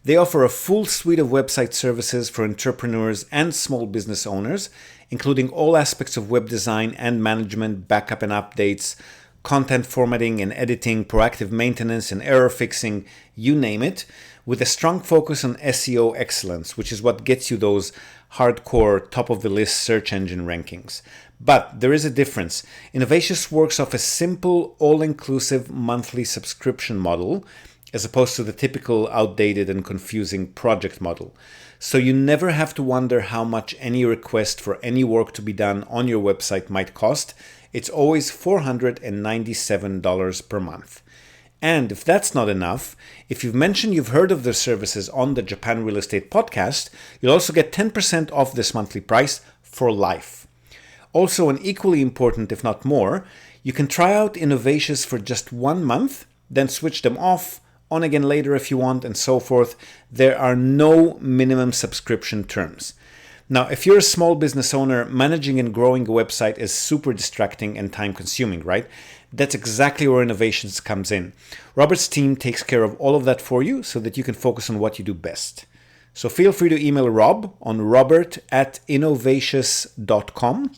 They offer a full suite of website services for entrepreneurs and small business owners, including all aspects of web design and management, backup and updates, content formatting and editing, proactive maintenance and error fixing, you name it, with a strong focus on SEO excellence, which is what gets you those hardcore top-of-the-list search engine rankings. But there is a difference. Innovatious works off a simple, all-inclusive monthly subscription model, as opposed to the typical outdated and confusing project model. So you never have to wonder how much any request for any work to be done on your website might cost. It's always $497 per month. And if that's not enough, if you've mentioned you've heard of their services on the Japan Real Estate Podcast, you'll also get 10% off this monthly price for life. Also, and equally important, if not more, you can try out Innovatious for just 1 month, then switch them off, on again later if you want, and so forth. There are no minimum subscription terms. Now, if you're a small business owner, managing and growing a website is super distracting and time consuming, right? That's exactly where Innovations comes in. Robert's team takes care of all of that for you so that you can focus on what you do best. So feel free to email Rob on robert@innovatious.com,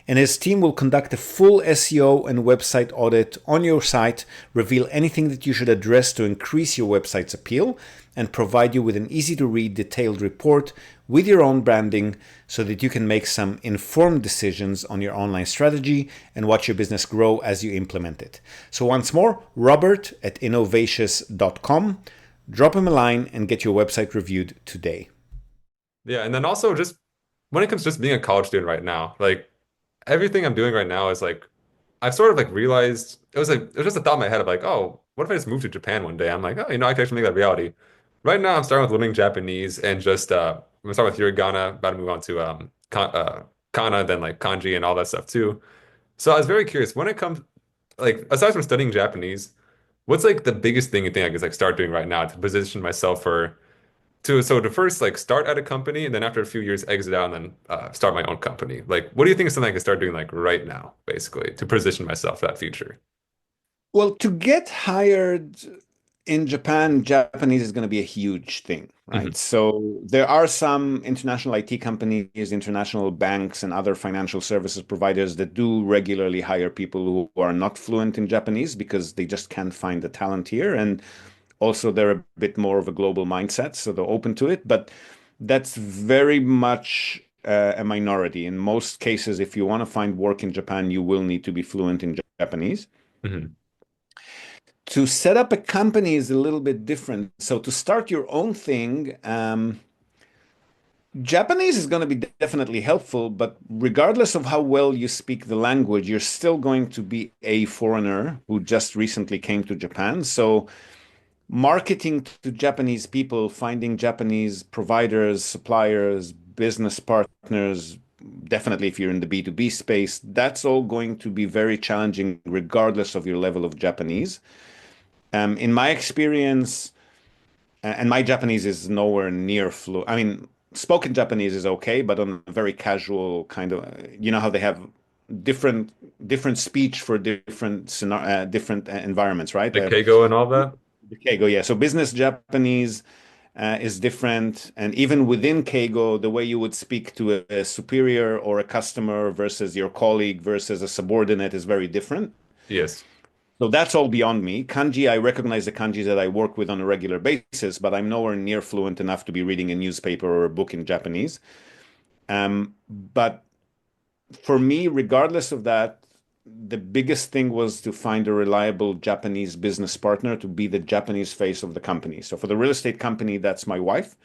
and his team will conduct a full SEO and website audit on your site, reveal anything that you should address to increase your website's appeal, and provide you with an easy-to-read detailed report with your own branding so that you can make some informed decisions on your online strategy and watch your business grow as you implement it. So once more, robert@innovatious.com. Drop him a line and get your website reviewed today. Yeah, and then also just when it comes to just being a college student right now, like everything I'm doing right now is like I've sort of like realized it was just a thought in my head of like, oh, what if I just moved to Japan one day? I'm like, oh, I can actually make that reality. Right now, I'm starting with learning Japanese and just I'm gonna start with hiragana, about to move on to kana, then like kanji and all that stuff too. So I was very curious when it comes like aside from studying Japanese, what's like the biggest thing you think I could like start doing right now to position myself to first like start at a company and then after a few years exit out and then start my own company. Like, what do you think is something I can start doing like right now, basically, to position myself for that future? Well, to get hired in Japan, Japanese is going to be a huge thing, right? Mhm. So there are some international IT companies, international banks, and other financial services providers that do regularly hire people who are not fluent in Japanese because they just can't find the talent here. And also, they're a bit more of a global mindset, so they're open to it. But that's very much a minority. In most cases, if you want to find work in Japan, you will need to be fluent in Japanese. Mhm. To set up a company is a little bit different. So to start your own thing, Japanese is going to be definitely helpful, but regardless of how well you speak the language, you're still going to be a foreigner who just recently came to Japan. So marketing to Japanese people, finding Japanese providers, suppliers, business partners, definitely if you're in the B2B space, that's all going to be very challenging regardless of your level of Japanese. In my experience, and my Japanese is nowhere near fluent. I mean, spoken Japanese is okay, but on a very casual kind of, you know how they have different speech for different environments, right? The Keigo and all that? The Keigo, yeah. So business Japanese is different, and even within Keigo, the way you would speak to a superior or a customer versus your colleague versus a subordinate is very different. Yes. So that's all beyond me. Kanji, I recognize the kanji that I work with on a regular basis, but I'm nowhere near fluent enough to be reading a newspaper or a book in Japanese. But for me, regardless of that, the biggest thing was to find a reliable Japanese business partner to be the Japanese face of the company. So for the real estate company, that's my wife.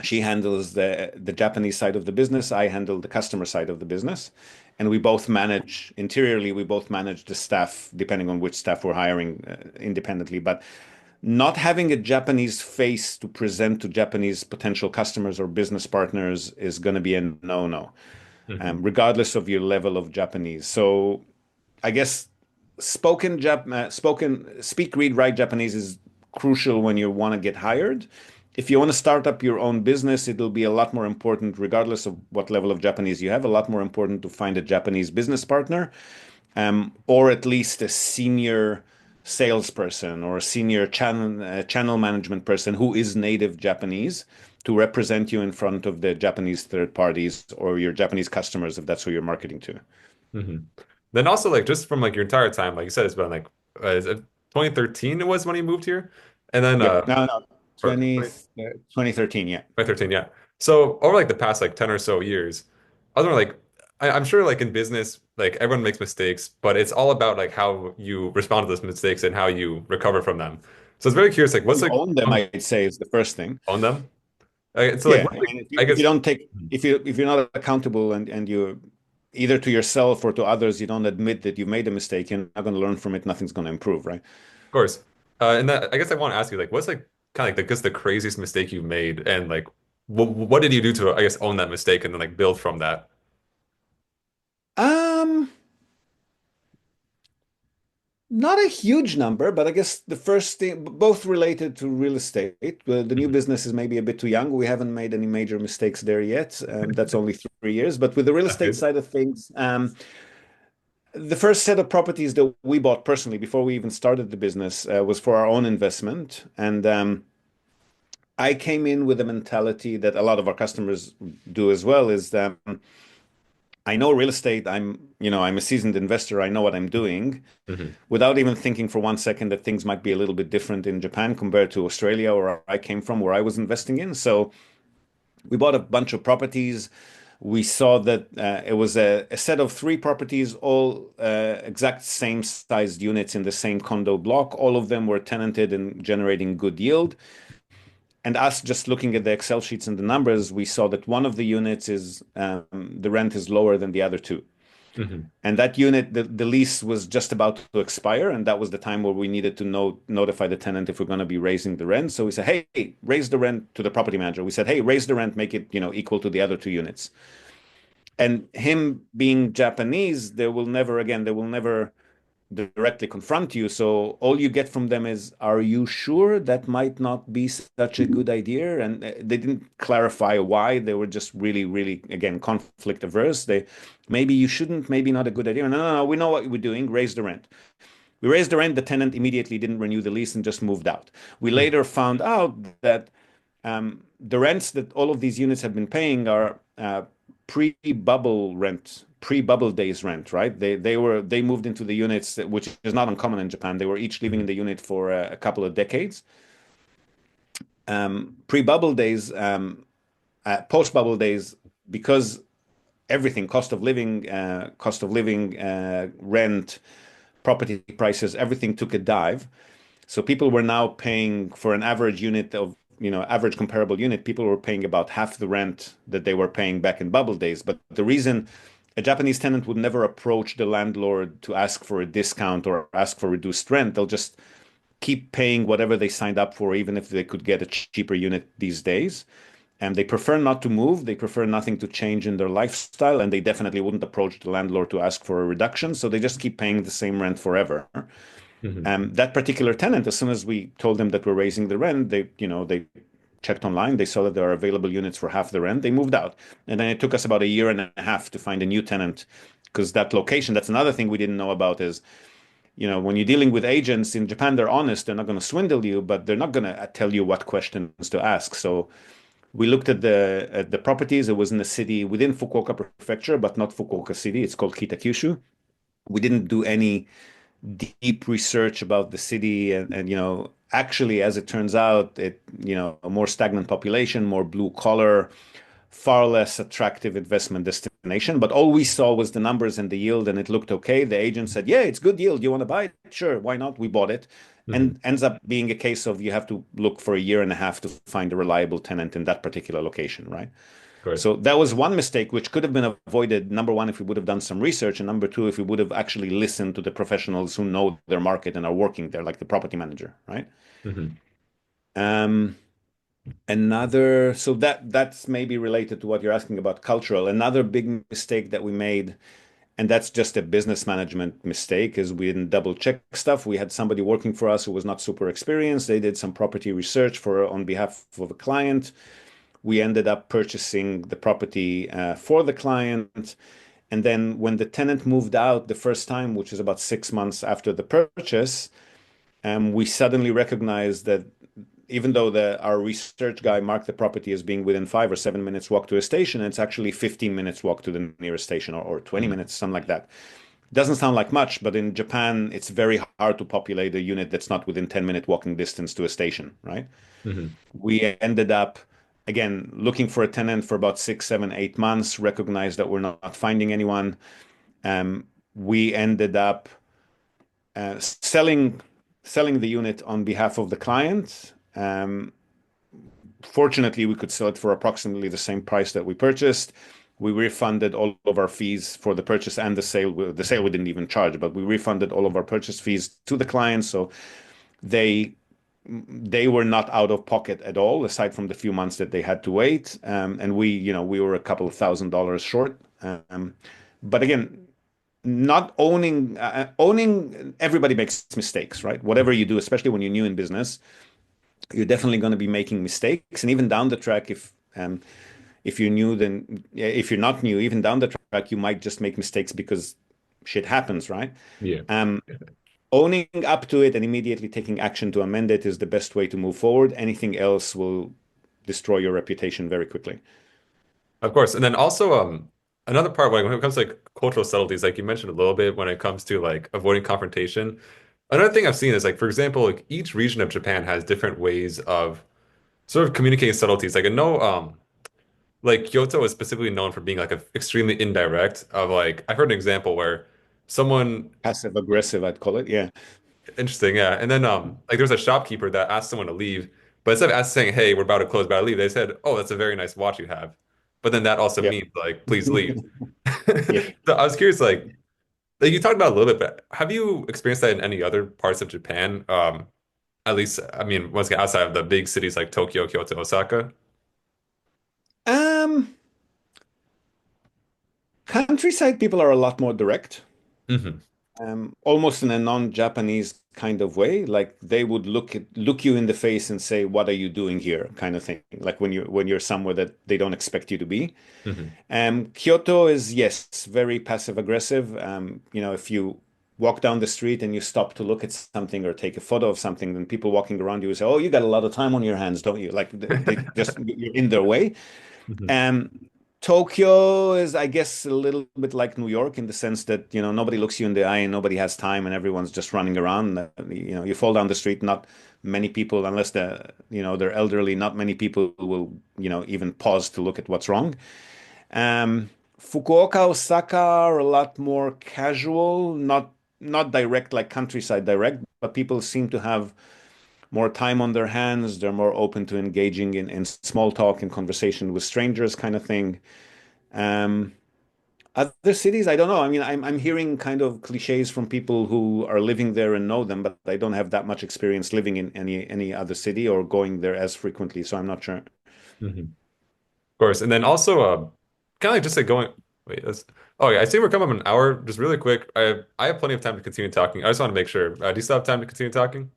She handles the Japanese side of the business. I handle the customer side of the business. And we both manage interiorly, we both manage the staff, depending on which staff we're hiring independently. But not having a Japanese face to present to Japanese potential customers or business partners is going to be a no-no, Hmm. regardless of your level of Japanese. So I guess speak, read, write Japanese is crucial when you want to get hired. If you want to start up your own business, it'll be a lot more important, regardless of what level of Japanese you have, a lot more important to find a Japanese business partner, or at least a senior salesperson or a senior channel management person who is native Japanese to represent you in front of the Japanese third parties or your Japanese customers if that's who you're marketing to. Hmm. Then also like just from like your entire time, like you said, it's been like is it 2013 it was when you moved here, and then Yep. No, or 2013. Yeah. 2013, yeah. So over like the past like 10 or so years, other than like I'm sure like in business, like everyone makes mistakes, but it's all about like how you respond to those mistakes and how you recover from them. So it's very curious, like what's You like own them, I'd say, is the first thing. on them? So like Yeah. what's, I like, mean, I if you guess don't take, if you're not accountable and you either to yourself or to others, you don't admit that you made a mistake, you're not going to learn from it. Nothing's going to improve, right? of course. And that I guess I want to ask you like what's like kind of like the craziest mistake you've made and like what did you do to I guess own that mistake and then like build from that? Um, Not a huge number, but I guess the first thing, both related to real estate. The new Mhm. business is maybe a bit too young. We haven't made any major mistakes there yet. That's only 3 years. But with the real That's estate good. side of things, the first set of properties that we bought personally before we even started the business was for our own investment. And I came in with a mentality that a lot of our customers do as well, is that I know real estate. I'm a seasoned investor. I know what I'm doing Hmm. without even thinking for 1 second that things might be a little bit different in Japan compared to Australia, where I came from, where I was investing in. So we bought a bunch of properties. We saw that it was a set of three properties, all exact same sized units in the same condo block. All of them were tenanted and generating good yield. And us just looking at the Excel sheets and the numbers, we saw that one of the units is the rent is lower than the other two. Hmm. And that unit, the lease was just about to expire, and that was the time where we needed to notify the tenant if we're going to be raising the rent. So we said, "Hey, raise the rent," to the property manager. We said, "Hey, raise the rent, make it equal to the other two units." And him being Japanese, they will never directly confront you. So all you get from them is, "Are you sure that might not be such a good idea?" And they didn't clarify why. They were just really, really, again, conflict averse. Maybe you shouldn't, maybe not a good idea. No, no, no, we know what we're doing. Raise the rent. We raised the rent. The tenant immediately didn't renew the lease and just moved out. We later found out that the rents that all of these units have been paying are pre-bubble rent, pre-bubble days rent, right? They moved into the units, which is not uncommon in Japan. They were each living in the unit for a couple of decades. Pre-bubble days, post-bubble days, because everything, cost of living, rent, property prices, everything took a dive. So people were now paying for an average unit of, average comparable unit, people were paying about half the rent that they were paying back in bubble days. But the reason a Japanese tenant would never approach the landlord to ask for a discount or ask for reduced rent, they'll just keep paying whatever they signed up for, even if they could get a cheaper unit these days. And they prefer not to move. They prefer nothing to change in their lifestyle. And they definitely wouldn't approach the landlord to ask for a reduction. So they just keep paying the same rent forever. Hmm. That particular tenant, as soon as we told them that we're raising the rent, they checked online, they saw that there are available units for half the rent, they moved out. And then it took us about a year and a half to find a new tenant because that location, that's another thing we didn't know about is, when you're dealing with agents in Japan, they're honest, they're not going to swindle you, but they're not going to tell you what questions to ask. So we looked at the properties. It was in a city within Fukuoka Prefecture, but not Fukuoka City. It's called Kitakyushu. We didn't do any deep research about the city, and actually, as it turns out, a more stagnant population, more blue collar, far less attractive investment destination. But all we saw was the numbers and the yield, and it looked okay. The agent said, "Yeah, it's good yield. You want to buy it? Sure, why not?" We bought it, Hmm. and ends up being a case of you have to look for a year and a half to find a reliable tenant in that particular location, right? Of course. So that was one mistake which could have been avoided. Number one, if we would have done some research, and number two, if we would have actually listened to the professionals who know their market and are working there, like the property manager, right? Hmm. Um, so that's maybe related to what you're asking about cultural. Another big mistake that we made, and that's just a business management mistake, is we didn't double check stuff. We had somebody working for us who was not super experienced. They did some property research for on behalf of a client. We ended up purchasing the property for the client. And then when the tenant moved out the first time, which is about 6 months after the purchase, we suddenly recognized that even though our research guy marked the property as being within 5 or 7 minutes walk to a station, it's actually 15 minutes walk to the nearest station, or 20 Hmm. minutes, something like that. Doesn't sound like much, but in Japan, it's very hard to populate a unit that's not within 10-minute walking distance to a station, right? Hmm. We ended up, again, looking for a tenant for about 6, 7, 8 months, recognized that we're not finding anyone. We ended up selling the unit on behalf of the client. Fortunately, we could sell it for approximately the same price that we purchased. We refunded all of our fees for the purchase and the sale. The sale we didn't even charge, but we refunded all of our purchase fees to the client. So they they were not out of pocket at all, aside from the few months that they had to wait. And we were a couple of $1,000s short. But again, not owning everybody makes mistakes, right? Whatever you do, especially when you're new in business, you're definitely going to be making mistakes. And even down the track, if you're new, then yeah, if you're not new, even down the track, you might just make mistakes because shit happens, right? Yeah. Um, Owning up to it and immediately taking action to amend it is the best way to move forward. Anything else will destroy your reputation very quickly. Of course. And then also, another part when it comes to like cultural subtleties, like you mentioned a little bit when it comes to like avoiding confrontation. Another thing I've seen is like, for example, like each region of Japan has different ways of sort of communicating subtleties. Like I know, like Kyoto is specifically known for being like a extremely indirect of like, I've heard an example where someone Passive aggressive, I'd call it. Yeah. interesting, yeah. And then like there's a shopkeeper that asked someone to leave, but instead of saying, "Hey, we're about to close, about to leave," they said, "Oh, that's a very nice watch you have." But then that also Yeah. means like, "Please leave." Yeah. So I was curious, like you talked about it a little bit, but have you experienced that in any other parts of Japan? At least, I mean, once again, outside of the big cities like Tokyo, Kyoto, Osaka. Um, Countryside people are a lot more direct. Hmm. Almost in a non-Japanese kind of way. Like they would look you in the face and say, "What are you doing here?" kind of thing. Like when you're somewhere that they don't expect you to be. Hmm. Kyoto is, yes, very passive aggressive. If you walk down the street and you stop to look at something or take a photo of something, then people walking around you say, "Oh, you got a lot of time on your hands, don't you?" Like they just you're in their way. Hmm. Um, Tokyo is, I guess, a little bit like New York in the sense that, nobody looks you in the eye and nobody has time and everyone's just running around. You fall down the street, not many people, unless they're elderly, not many people will, even pause to look at what's wrong. Fukuoka, Osaka are a lot more casual, not direct like countryside direct, but people seem to have more time on their hands. They're more open to engaging in small talk and conversation with strangers, kind of thing. Um, Other cities, I don't know. I mean, I'm hearing kind of cliches from people who are living there and know them, but I don't have that much experience living in any other city or going there as frequently, so I'm not sure. Hmm. Of course. And then also, kind of like just like going, wait, oh yeah, I see we're coming up an hour. Just really quick, I have plenty of time to continue talking. I just want to make sure. Do you still have time to continue talking?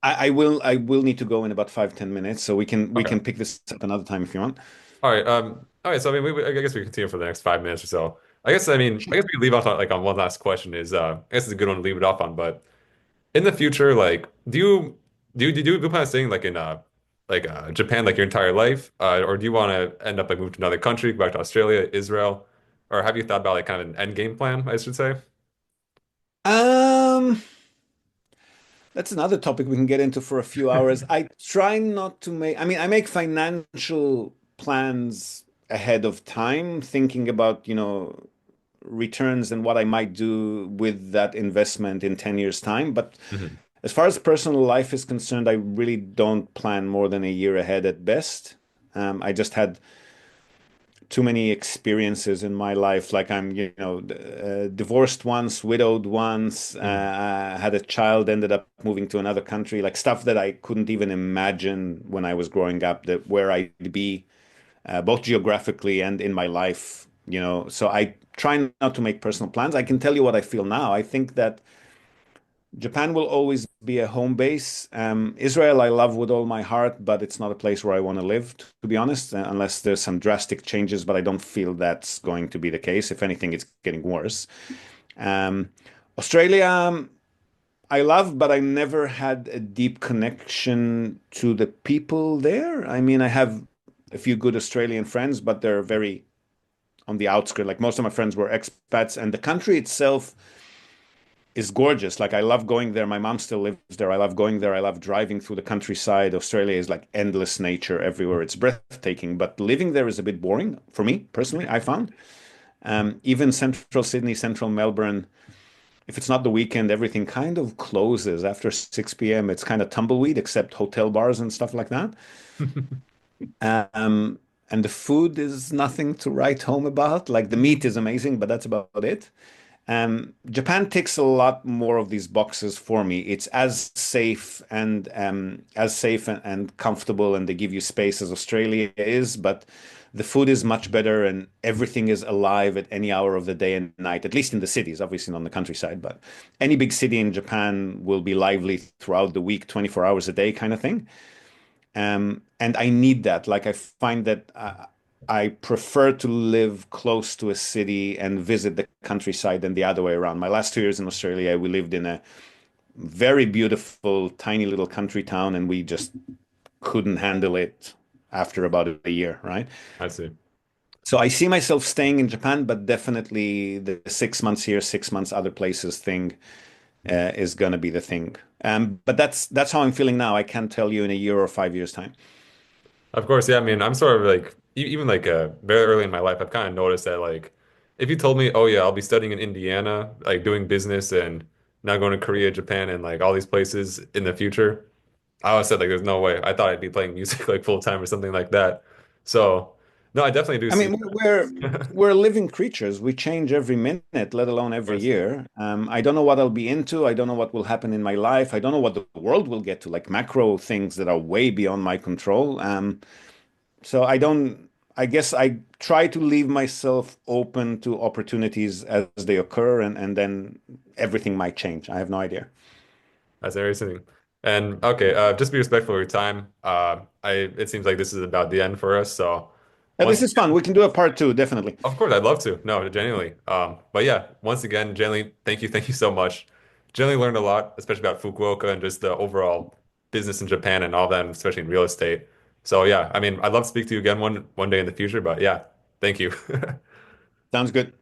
I will need to go in about 5, 10 minutes, so we can Okay. pick this up another time if you want. All right. All right. So I mean, I guess we continue for the next 5 minutes or so. I guess we can leave off on like on one last question. I guess it's a good one to leave it off on. But in the future, like, do you plan on staying like in Japan like your entire life, or do you want to end up like move to another country, go back to Australia, Israel, or have you thought about like kind of an end game plan, I should say? Um, that's another topic we can get into for a few hours. I try not to make, I mean, I make financial plans ahead of time, thinking about, returns and what I might do with that investment in 10 years' time. But Mhm. as far as personal life is concerned, I really don't plan more than a year ahead at best. I just had too many experiences in my life. Like I'm, divorced once, widowed once, Mhm. had a child, ended up moving to another country, like stuff that I couldn't even imagine when I was growing up, that where I'd be, both geographically and in my life, So I try not to make personal plans. I can tell you what I feel now. I think that Japan will always be a home base. Israel, I love with all my heart, but it's not a place where I want to live, to be honest, unless there's some drastic changes. But I don't feel that's going to be the case. If anything, it's getting worse. Um, Australia, I love, but I never had a deep connection to the people there. I mean, I have a few good Australian friends, but they're very on the outskirts. Like most of my friends were expats, and the country itself is gorgeous. Like I love going there. My mom still lives there. I love going there. I love driving through the countryside. Australia is like endless nature everywhere. It's breathtaking, but living there is a bit boring for me personally, I found. Even central Sydney, central Melbourne, if it's not the weekend, everything kind of closes after 6 p.m. It's kind of tumbleweed, except hotel bars and stuff like that. And the food is nothing to write home about. Like the meat is amazing, but that's about it. Japan ticks a lot more of these boxes for me. It's as safe and comfortable, and they give you space as Australia is, but the food is much better, and everything is alive at any hour of the day and night. At least in the cities, obviously not on the countryside, but any big city in Japan will be lively throughout the week, 24 hours a day, kind of thing. And I need that. Like I find that. I prefer to live close to a city and visit the countryside than the other way around. My last 2 years in Australia, we lived in a very beautiful, tiny little country town, and we just couldn't handle it after about a year, right? I see. So I see myself staying in Japan, but definitely the 6 months here, 6 months other places thing is going to be the thing. But that's how I'm feeling now. I can't tell you in a year or 5 years' time. Of course, yeah. I mean, I'm sort of like even like very early in my life, I've kind of noticed that like if you told me, oh yeah, I'll be studying in Indiana, like doing business and now going to Korea, Japan, and like all these places in the future, I always said like there's no way. I thought I'd be playing music like full time or something like that. So no, I definitely do I see mean, we're that. we're living creatures. We change every minute, let alone Of every course. year. I don't know what I'll be into. I don't know what will happen in my life. I don't know what the world will get to, like macro things that are way beyond my control. So I don't. I guess I try to leave myself open to opportunities as they occur, and then everything might change. I have no idea. That's everything. And okay, just be respectful of your time. I it seems like this is about the end for us. So once This is fun. We can do a part two, definitely. of course, I'd love to. No, genuinely. But yeah, once again, genuinely, thank you so much. Genuinely learned a lot, especially about Fukuoka and just the overall business in Japan and all that, and especially in real estate. So yeah, I mean, I'd love to speak to you again one day in the future. But yeah, thank you. Of Sounds good.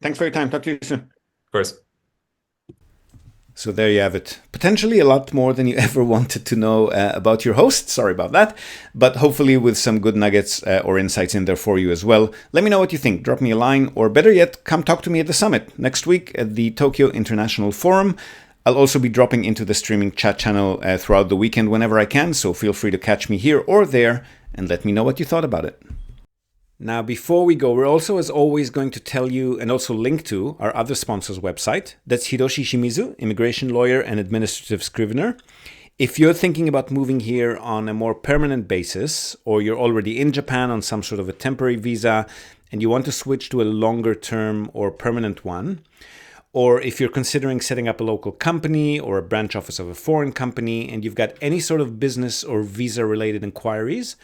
Thanks for your time. Talk to you soon. course. So there you have it. Potentially a lot more than you ever wanted to know about your host. Sorry about that. But hopefully with some good nuggets or insights in there for you as well. Let me know what you think. Drop me a line, or better yet, come talk to me at the summit next week at the Tokyo International Forum. I'll also be dropping into the streaming chat channel throughout the weekend whenever I can. So feel free to catch me here or there and let me know what you thought about it. Now, before we go, we're also, as always, going to tell you and also link to our other sponsor's website. That's Hiroshi Shimizu, immigration lawyer and administrative scrivener. If you're thinking about moving here on a more permanent basis, or you're already in Japan on some sort of a temporary visa and you want to switch to a longer term or permanent one, or if you're considering setting up a local company or a branch office of a foreign company and you've got any sort of business or visa related inquiries,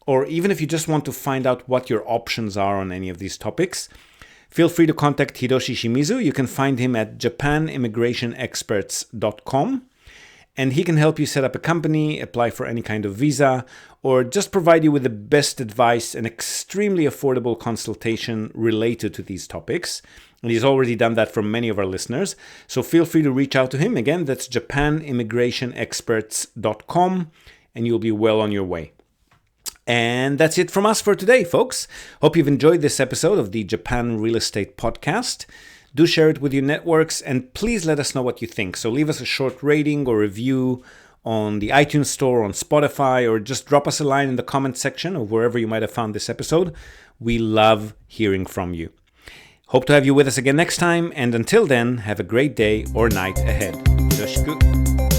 or even if you just want to find out what your options are on any of these topics, feel free to contact Hiroshi Shimizu. You can find him at japanimmigrationexperts.com, and he can help you set up a company, apply for any kind of visa, or just provide you with the best advice and extremely affordable consultation related to these topics. And he's already done that for many of our listeners. So feel free to reach out to him. Again, that's japanimmigrationexperts.com, and you'll be well on your way. And that's it from us for today, folks. Hope you've enjoyed this episode of the Japan Real Estate Podcast. Do share it with your networks, and please let us know what you think. So leave us a short rating or review on the iTunes Store, on Spotify, or just drop us a line in the comment section or wherever you might have found this episode. We love hearing from you. Hope to have you with us again next time, and until then, have a great day or night ahead. Yoroshiku.